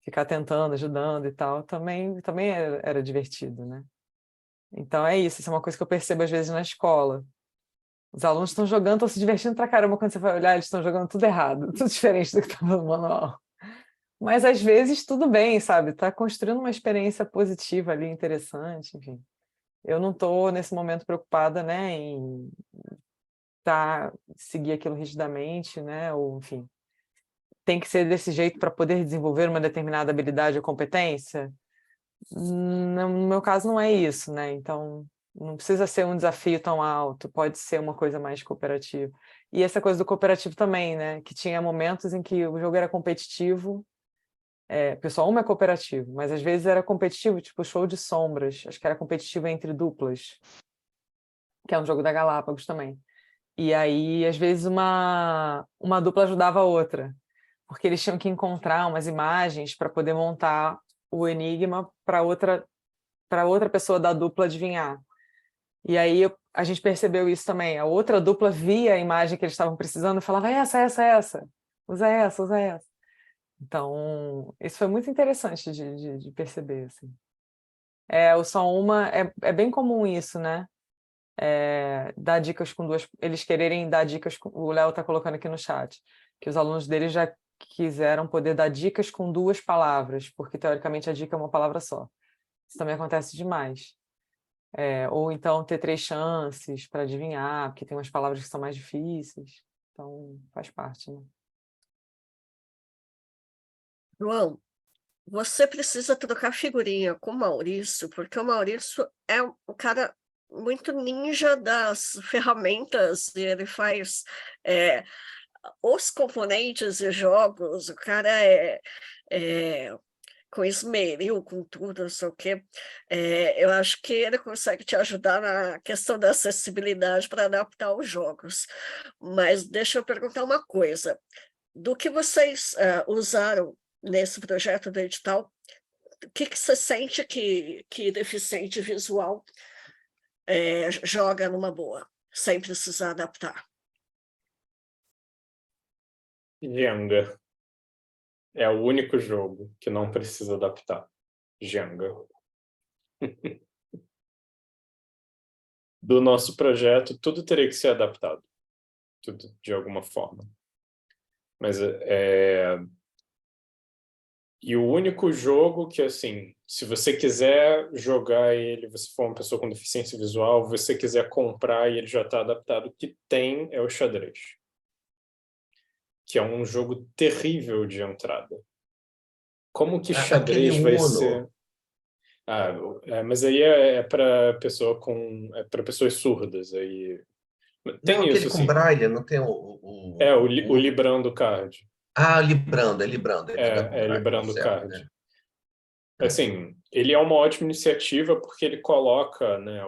Speaker 5: ficar tentando, ajudando e tal, também era divertido, né? Então é isso é uma coisa que eu percebo às vezes na escola. Os alunos estão jogando, estão se divertindo pra caramba, quando você vai olhar, eles estão jogando tudo errado, tudo diferente do que estava no manual. Mas às vezes tudo bem, sabe? Está construindo uma experiência positiva ali, interessante, enfim. Eu não estou nesse momento preocupada, né, em seguir aquilo rigidamente, né? Ou, enfim, tem que ser desse jeito para poder desenvolver uma determinada habilidade ou competência. No meu caso não é isso, né? Então não precisa ser um desafio tão alto, pode ser uma coisa mais cooperativa. E essa coisa do cooperativo também, né? Que tinha momentos em que o jogo era competitivo. Pessoal, uma é cooperativo, mas às vezes era competitivo, tipo Show de Sombras, acho que era competitivo entre duplas, que é um jogo da Galápagos também. E aí, às vezes, uma dupla ajudava a outra, porque eles tinham que encontrar umas imagens para poder montar o enigma para outra pessoa da dupla adivinhar. E aí a gente percebeu isso também, a outra dupla via a imagem que eles estavam precisando e falava, essa, usa essa. Então, isso foi muito interessante de perceber, assim. O Só Uma é bem comum isso, né? Dar dicas com duas... Eles quererem dar dicas... O Léo está colocando aqui no chat, que os alunos deles já quiseram poder dar dicas com 2 palavras, porque, teoricamente, a dica é uma palavra só. Isso também acontece demais. Ou, então, ter 3 chances para adivinhar, porque tem umas palavras que são mais difíceis. Então, faz parte, né?
Speaker 1: João, você precisa trocar figurinha com o Maurício, porque o Maurício é um cara muito ninja das ferramentas, e ele faz os componentes de jogos, o cara com esmeril, com tudo, não sei o quê. Eu acho que ele consegue te ajudar na questão da acessibilidade para adaptar os jogos. Mas deixa eu perguntar uma coisa. Do que vocês usaram nesse projeto do edital, o que você sente que deficiente visual joga numa boa, sem precisar adaptar?
Speaker 3: Jenga. É o único jogo que não precisa adaptar. Jenga. Do nosso projeto, tudo teria que ser adaptado. Tudo, de alguma forma. Mas E o único jogo que, assim, se você quiser jogar ele, você for uma pessoa com deficiência visual, você quiser comprar e ele já está adaptado, o que tem é o xadrez. Que é um jogo terrível de entrada. Como que xadrez vai ser... mas aí é para pessoa para pessoas surdas. Aí... Tem
Speaker 6: não,
Speaker 3: isso,
Speaker 6: aquele com
Speaker 3: assim.
Speaker 6: braille, não tem
Speaker 3: o Librando Card.
Speaker 6: Librando, ele ainda com braille, tá
Speaker 3: Librando
Speaker 6: certo,
Speaker 3: Card.
Speaker 6: né?
Speaker 3: Assim, ele é uma ótima iniciativa porque ele coloca, né,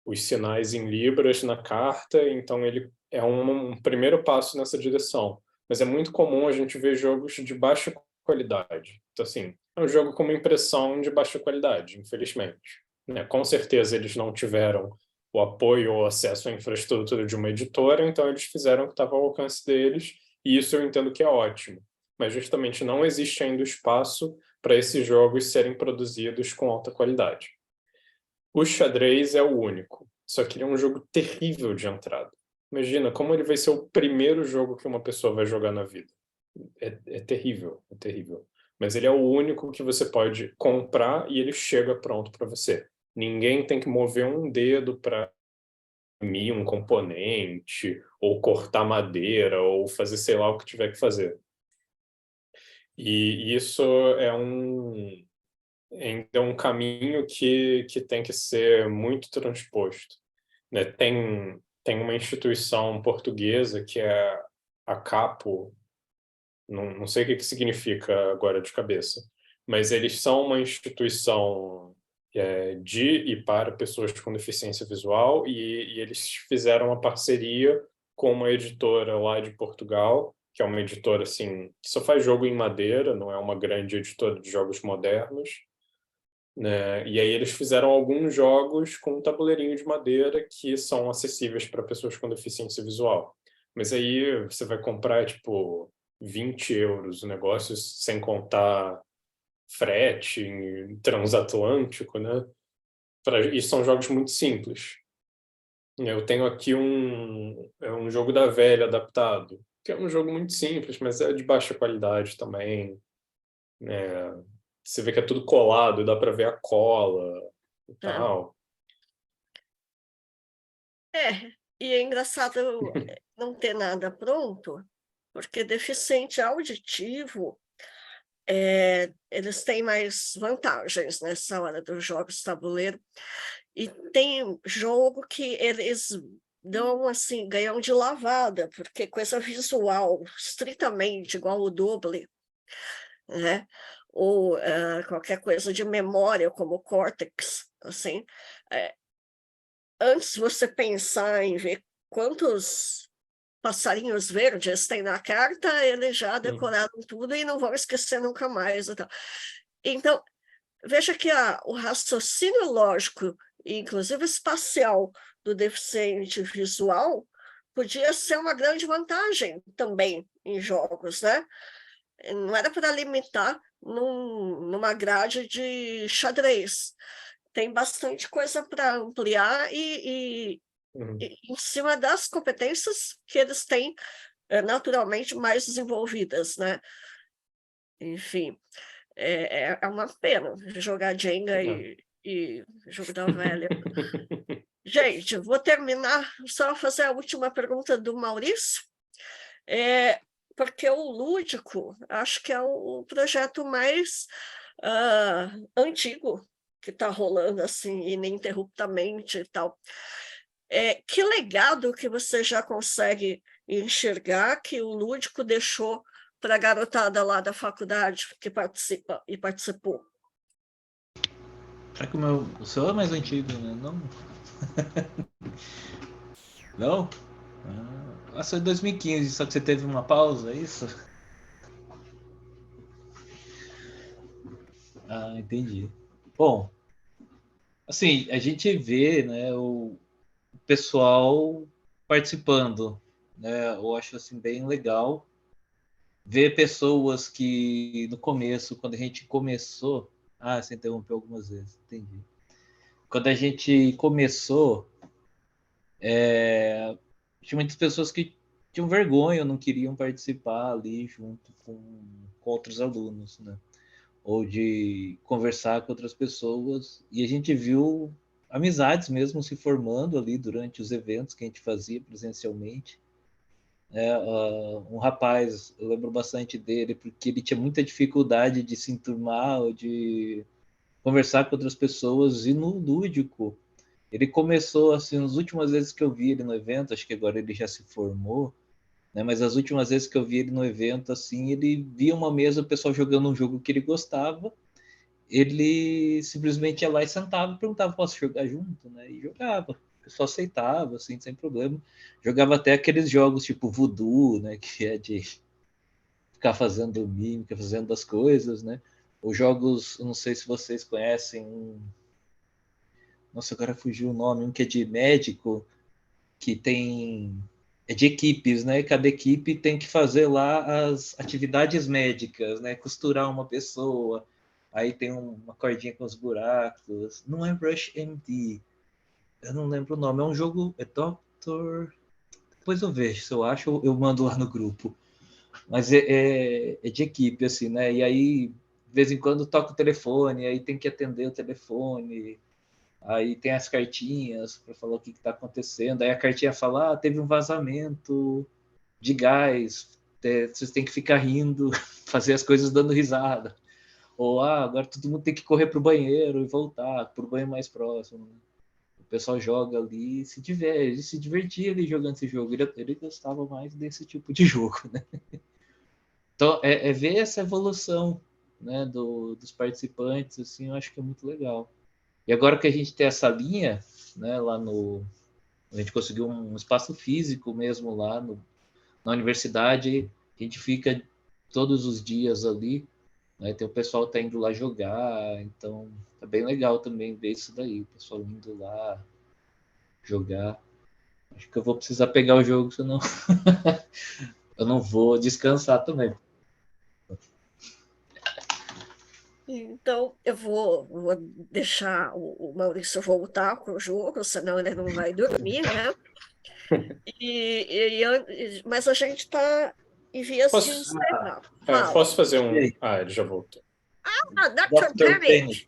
Speaker 3: os sinais em libras na carta, então ele é um primeiro passo nessa direção. Mas é muito comum a gente ver jogos de baixa qualidade. Então, assim, é um jogo com uma impressão de baixa qualidade, infelizmente. Né? Com certeza eles não tiveram o apoio ou acesso à infraestrutura de uma editora, então eles fizeram o que estava ao alcance deles, e isso eu entendo que é ótimo. Mas justamente não existe ainda o espaço para esses jogos serem produzidos com alta qualidade. O xadrez é o único, só que ele é um jogo terrível de entrada. Imagina como ele vai ser o primeiro jogo que uma pessoa vai jogar na vida. É terrível, é terrível. Mas ele é o único que você pode comprar e ele chega pronto para você. Ninguém tem que mover um dedo para imprimir um componente, ou cortar madeira, ou fazer sei lá o que tiver que fazer. E isso ainda é um caminho que tem que ser muito transposto. Né? Tem uma instituição portuguesa que é a Capo, não sei o que significa agora de cabeça, mas eles são uma instituição de e para pessoas com deficiência visual e eles fizeram uma parceria com uma editora lá de Portugal, que é uma editora assim, que só faz jogo em madeira, não é uma grande editora de jogos modernos, né? E aí eles fizeram alguns jogos com um tabuleirinho de madeira que são acessíveis para pessoas com deficiência visual. Mas aí você vai comprar, tipo, 20 euros o negócio, sem contar frete transatlântico, né? E são jogos muito simples. Eu tenho aqui um jogo da velha adaptado, que é um jogo muito simples, mas é de baixa qualidade também. Né? Você vê que é tudo colado, dá para ver a cola e tal.
Speaker 1: E é engraçado não ter nada pronto, porque deficiente auditivo, eles têm mais vantagens nessa hora dos jogos de tabuleiro. E tem jogo que eles dão assim, ganham de lavada, porque coisa visual, estritamente igual o Doble, né? Ou qualquer coisa de memória, como o Cortex, assim. Antes você pensar em ver quantos passarinhos verdes tem na carta, eles já decoraram tudo e não vão esquecer nunca mais. Então, veja que o raciocínio lógico, inclusive espacial, do deficiente visual, podia ser uma grande vantagem também em jogos, né? Não era para limitar numa grade de xadrez. Tem bastante coisa para ampliar e em cima das competências que eles têm naturalmente mais desenvolvidas, né? Enfim, é uma pena jogar Jenga e jogo da velha. Gente, vou terminar, só fazer a última pergunta do Maurício, porque o Lúdico, acho que é o projeto mais antigo que está rolando assim, ininterruptamente e tal. Que legado que você já consegue e enxergar que o lúdico deixou para a garotada lá da faculdade que participou.
Speaker 4: Será que o seu é mais antigo, né? Não? Não? Ah, foi 2015, só que você teve uma pausa, é isso? Ah, entendi. Bom, assim, a gente vê, né, o pessoal participando, né? Eu acho assim bem legal ver pessoas que no começo, quando a gente começou, você interrompeu algumas vezes, entendi. Quando a gente começou, tinha muitas pessoas que tinham vergonha, não queriam participar ali junto com outros alunos, né? Ou de conversar com outras pessoas. E a gente viu amizades mesmo se formando ali durante os eventos que a gente fazia presencialmente. Um rapaz, eu lembro bastante dele, porque ele tinha muita dificuldade de se enturmar ou de conversar com outras pessoas, e no lúdico ele começou assim, as últimas vezes que eu vi ele no evento, acho que agora ele já se formou, né? Mas as últimas vezes que eu vi ele no evento, assim, ele via uma mesa, o pessoal jogando um jogo que ele gostava, ele simplesmente ia lá e sentava e perguntava, posso jogar junto, né? E jogava. O pessoal aceitava, assim, sem problema. Jogava até aqueles jogos tipo Voodoo, né? Que é de ficar fazendo mímica, fazendo as coisas, né? Os jogos, eu não sei se vocês conhecem nossa, agora fugiu o nome, um que é de médico, que tem é de equipes, né? Cada equipe tem que fazer lá as atividades médicas, né? Costurar uma pessoa, aí tem uma cordinha com os buracos. Não é Rush MD, eu não lembro o nome. É um jogo, é Doctor. Depois eu vejo, se eu acho, eu mando lá no grupo. Mas é de equipe, assim, né? E aí, de vez em quando, toca o telefone, aí tem que atender o telefone. Aí tem as cartinhas para falar o que está acontecendo. Aí a cartinha fala: teve um vazamento de gás, vocês têm que ficar rindo, fazer as coisas dando risada. Ou agora todo mundo tem que correr para o banheiro e voltar para o banheiro mais próximo. O pessoal joga ali e se diverte, ele se divertia ali jogando esse jogo. Ele gostava mais desse tipo de jogo, né? Então, ver essa evolução, né, dos participantes, assim, eu acho que é muito legal. E agora que a gente tem essa linha, né, lá no... A gente conseguiu um espaço físico mesmo lá na universidade, a gente fica todos os dias ali, né, tem o pessoal tá indo lá jogar, então é bem legal também ver isso daí, o pessoal indo lá jogar. Acho que eu vou precisar pegar o jogo, senão eu não vou descansar também.
Speaker 1: Então, eu vou deixar o Maurício voltar com o jogo, senão ele não vai dormir, né? Mas a gente está em vias de
Speaker 3: Posso,
Speaker 1: encerrar.
Speaker 3: posso
Speaker 1: Fala.
Speaker 3: fazer um... ele já voltou.
Speaker 1: Dr.
Speaker 4: Dr.
Speaker 1: Panic.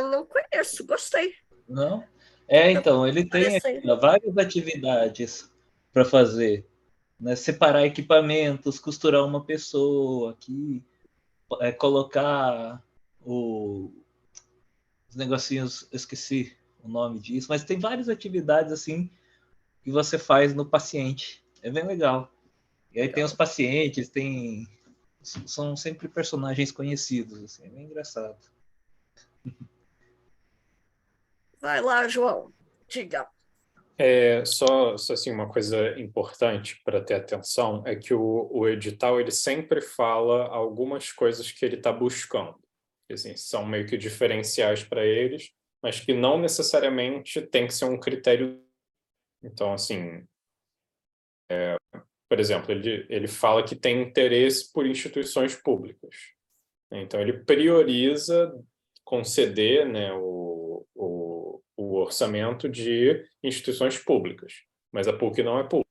Speaker 1: Não conheço, gostei.
Speaker 4: Não? Então, ele tem aqui,
Speaker 1: Parecendo.
Speaker 4: várias atividades para fazer, né? Separar equipamentos, costurar uma pessoa aqui, colocar os negocinhos, eu esqueci o nome disso, mas tem várias atividades assim que você faz no paciente. É bem legal. E aí tem os pacientes, são sempre personagens conhecidos, assim, é bem engraçado.
Speaker 1: Vai lá, João. Diga.
Speaker 3: Só assim, uma coisa importante para ter atenção é que o edital ele sempre fala algumas coisas que ele está buscando. Assim, são meio que diferenciais para eles, mas que não necessariamente tem que ser um critério. Então, assim, por exemplo, ele fala que tem interesse por instituições públicas. Então, ele prioriza conceder, né, o orçamento de instituições públicas, mas a PUC não é pública,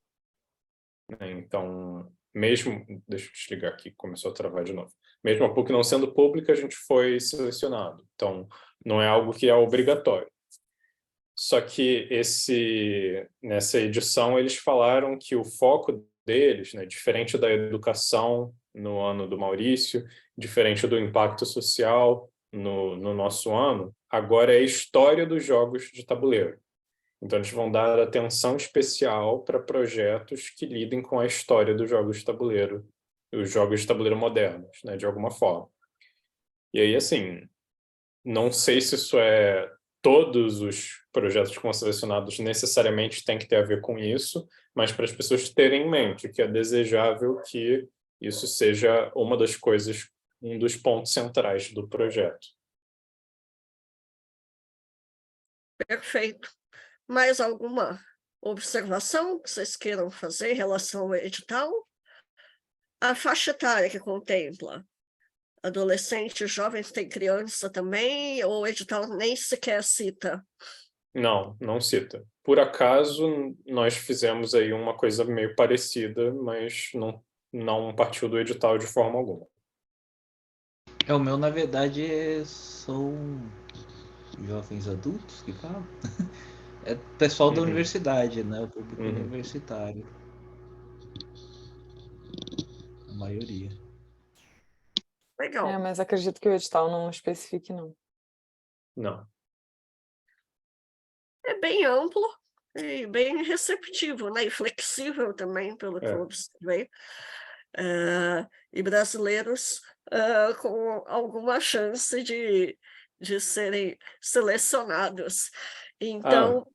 Speaker 3: né? Então, mesmo... Deixa eu desligar aqui, começou a travar de novo. Mesmo a PUC não sendo pública, a gente foi selecionado. Então, não é algo que é obrigatório. Só que nessa edição eles falaram que o foco deles, né, diferente da educação no ano do Maurício, diferente do impacto social no nosso ano, agora é a história dos jogos de tabuleiro. Então, eles vão dar atenção especial para projetos que lidem com a história dos jogos de tabuleiro, os jogos de tabuleiro modernos, né, de alguma forma. E aí, assim, não sei se isso é todos os projetos que vão selecionados necessariamente têm que ter a ver com isso, mas para as pessoas terem em mente que é desejável que isso seja uma das coisas, um dos pontos centrais do projeto.
Speaker 1: Perfeito. Mais alguma observação que vocês queiram fazer em relação ao edital? A faixa etária que contempla adolescentes, jovens, tem criança também, ou o edital nem sequer cita?
Speaker 3: Não, não cita. Por acaso, nós fizemos aí uma coisa meio parecida, mas não partiu do edital de forma alguma.
Speaker 4: O meu, na verdade, são jovens adultos que falam. É pessoal da
Speaker 3: Uhum.
Speaker 4: universidade, né? O público
Speaker 3: Uhum.
Speaker 4: universitário. A maioria.
Speaker 1: Legal.
Speaker 5: Mas acredito que o edital não especifique, não.
Speaker 3: Não.
Speaker 1: É bem amplo e bem receptivo, né? E flexível também, pelo que eu observei. E brasileiros com alguma chance de serem selecionados. Então,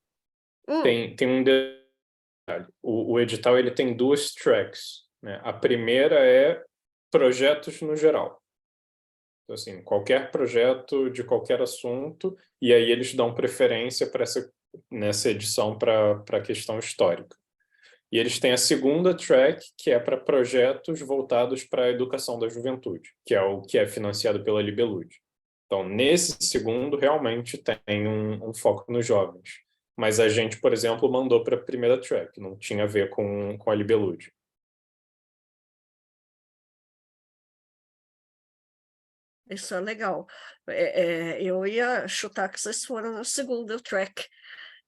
Speaker 3: Tem um detalhe. O edital ele tem 2 tracks, né? A primeira é projetos no geral. Então, assim, qualquer projeto de qualquer assunto, e aí eles dão preferência para nessa edição para a questão histórica. E eles têm a segunda track, que é para projetos voltados para a educação da juventude, que é o que é financiado pela Libelud. Então, nesse segundo, realmente tem um foco nos jovens. Mas a gente, por exemplo, mandou para a primeira track, não tinha a ver com a Libelud.
Speaker 1: isso é legal. Eu ia chutar que vocês foram no segundo track.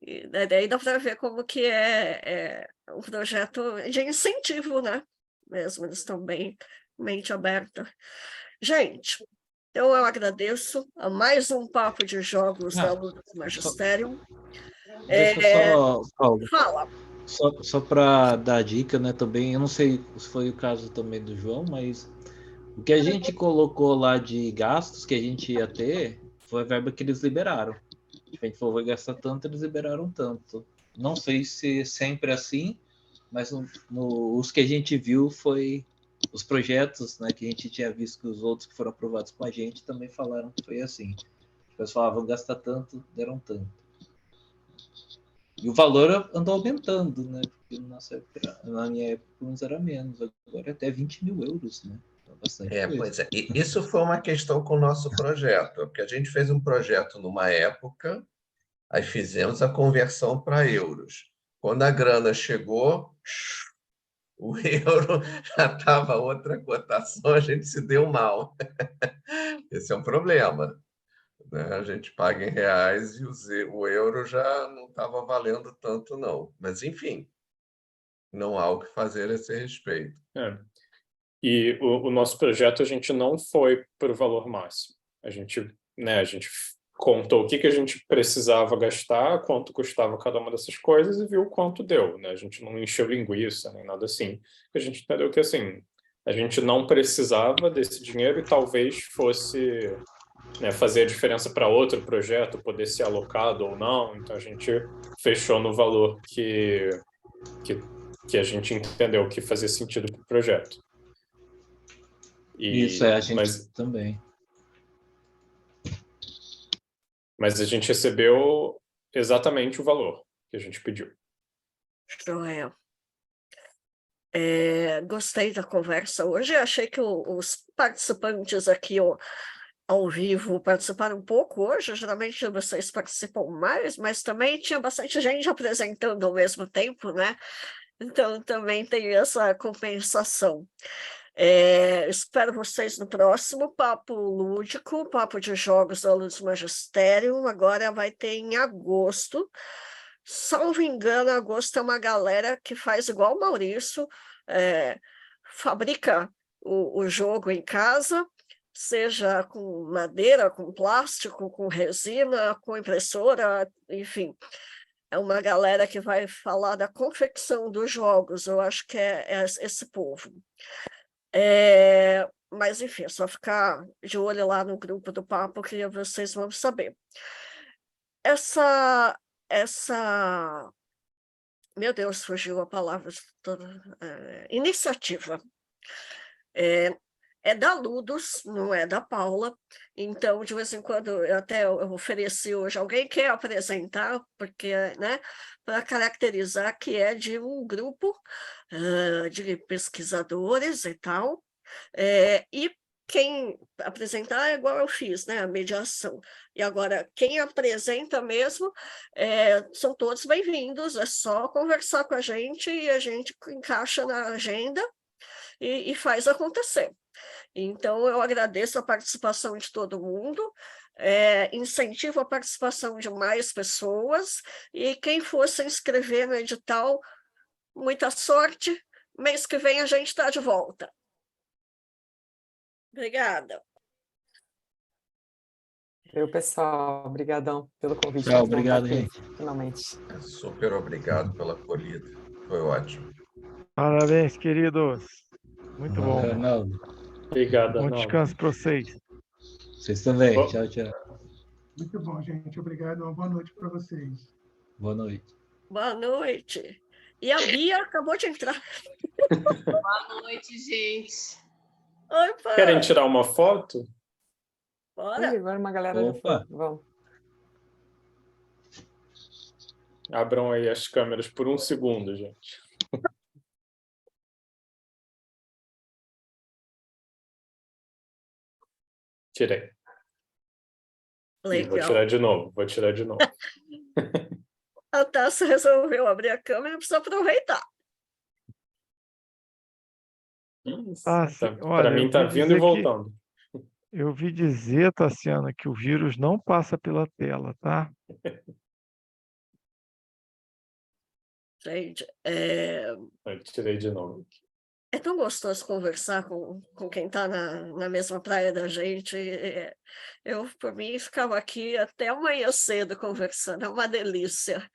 Speaker 1: E daí dá para ver como que é um projeto de incentivo, né? Mesmo, eles estão bem mente aberta. Gente, então eu agradeço a mais um Papo de Jogos da Ludus Magisterium.
Speaker 4: Deixa só, Paulo,
Speaker 1: Fala.
Speaker 4: só para dar dica, né, também, eu não sei se foi o caso também do João, mas o que a gente colocou lá de gastos que a gente ia ter foi a verba que eles liberaram. A gente falou, vai gastar tanto, eles liberaram tanto. Não sei se é sempre assim, mas os que a gente viu foi os projetos, né, que a gente tinha visto que os outros que foram aprovados com a gente também falaram que foi assim. Os pessoal vão gastar tanto, deram tanto. E o valor andou aumentando, né? Porque na minha época, uns era menos, agora é até 20 mil euros, né? Bastante coisa.
Speaker 6: Pois é. E isso foi uma questão com o nosso projeto, porque a gente fez um projeto numa época, aí fizemos a conversão para euros. Quando a grana chegou, o euro já estava outra cotação, a gente se deu mal. Esse é um problema, né? A gente paga em reais e o euro já não estava valendo tanto, não. Mas, enfim, não há o que fazer a esse respeito.
Speaker 3: E o nosso projeto, a gente não foi para o valor máximo. A gente contou o que a gente precisava gastar, quanto custava cada uma dessas coisas e viu quanto deu, né? A gente não encheu linguiça, nem nada assim. A gente entendeu que, assim, a gente não precisava desse dinheiro e talvez fosse, né, fazer a diferença para outro projeto, poder ser alocado ou não. Então, a gente fechou no valor que a gente entendeu que fazia sentido para o projeto.
Speaker 4: Isso, a gente também.
Speaker 3: Mas a gente recebeu exatamente o valor que a gente pediu.
Speaker 1: Joia. Gostei da conversa hoje. Achei que os participantes aqui ao vivo participaram um pouco hoje. Geralmente vocês participam mais, mas também tinha bastante gente apresentando ao mesmo tempo, né? Então também tem essa compensação. Espero vocês no próximo Papo Lúdico, Papo de Jogos da Ludus Magisterium. Agora vai ter em agosto. Salvo engano, agosto é uma galera que faz igual o Maurício, fabrica o jogo em casa, seja com madeira, com plástico, com resina, com impressora, enfim. é uma galera que vai falar da confecção dos jogos, eu acho que é esse povo. Mas, enfim, é só ficar de olho lá no grupo do papo que vocês vão saber. Essa meu Deus, fugiu a palavra toda, iniciativa. É da Ludus, não é da Paula, então, de vez em quando, eu ofereci hoje, alguém quer apresentar, porque, né, para caracterizar que é de um grupo de pesquisadores e tal, e quem apresentar é igual eu fiz, né, a mediação. E agora, quem apresenta mesmo, são todos bem-vindos, é só conversar com a gente e a gente encaixa na agenda e faz acontecer. Então, eu agradeço a participação de todo mundo, incentivo a participação de mais pessoas, e quem for se inscrever no edital, muita sorte, mês que vem a gente está de volta. Obrigada.
Speaker 5: Pessoal, obrigadão pelo convite.
Speaker 4: Tchau, obrigado, gente.
Speaker 5: Finalmente.
Speaker 6: Super obrigado pela acolhida. Foi ótimo.
Speaker 8: Parabéns, queridos. Muito bom.
Speaker 4: Arnaldo.
Speaker 3: Obrigado,
Speaker 8: Bom
Speaker 3: Arnaldo.
Speaker 8: descanso para vocês.
Speaker 4: Vocês também.
Speaker 3: Bom.
Speaker 4: Tchau, tchau.
Speaker 2: Muito bom, gente. Obrigado. Uma boa noite para vocês.
Speaker 4: Boa noite.
Speaker 1: Boa noite. E a Bia acabou de entrar.
Speaker 9: Boa noite, gente.
Speaker 1: Opa!
Speaker 3: Querem tirar uma foto?
Speaker 1: Bora.
Speaker 5: Agora uma galera já
Speaker 4: Opa.
Speaker 5: foi. Vamos.
Speaker 3: Abram aí as câmeras por um segundo, gente. Tirei. E vou
Speaker 1: Legal.
Speaker 3: tirar de novo,
Speaker 1: A Tássia resolveu abrir a câmera, precisa aproveitar.
Speaker 3: Para mim está vindo e voltando.
Speaker 8: Eu ouvi dizer, Tassiana, que o vírus não passa pela tela, tá?
Speaker 1: Gente,
Speaker 3: Eu tirei de novo.
Speaker 1: é tão gostoso conversar com quem está na mesma praia da gente. Eu, por mim, ficava aqui até amanhã cedo conversando. É uma delícia.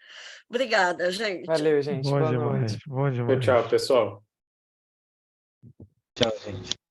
Speaker 1: Obrigada, gente.
Speaker 5: Valeu, gente.
Speaker 8: Bom
Speaker 5: Boa
Speaker 8: demais,
Speaker 5: noite.
Speaker 8: bom demais.
Speaker 3: Tchau, pessoal.
Speaker 4: Tchau, gente.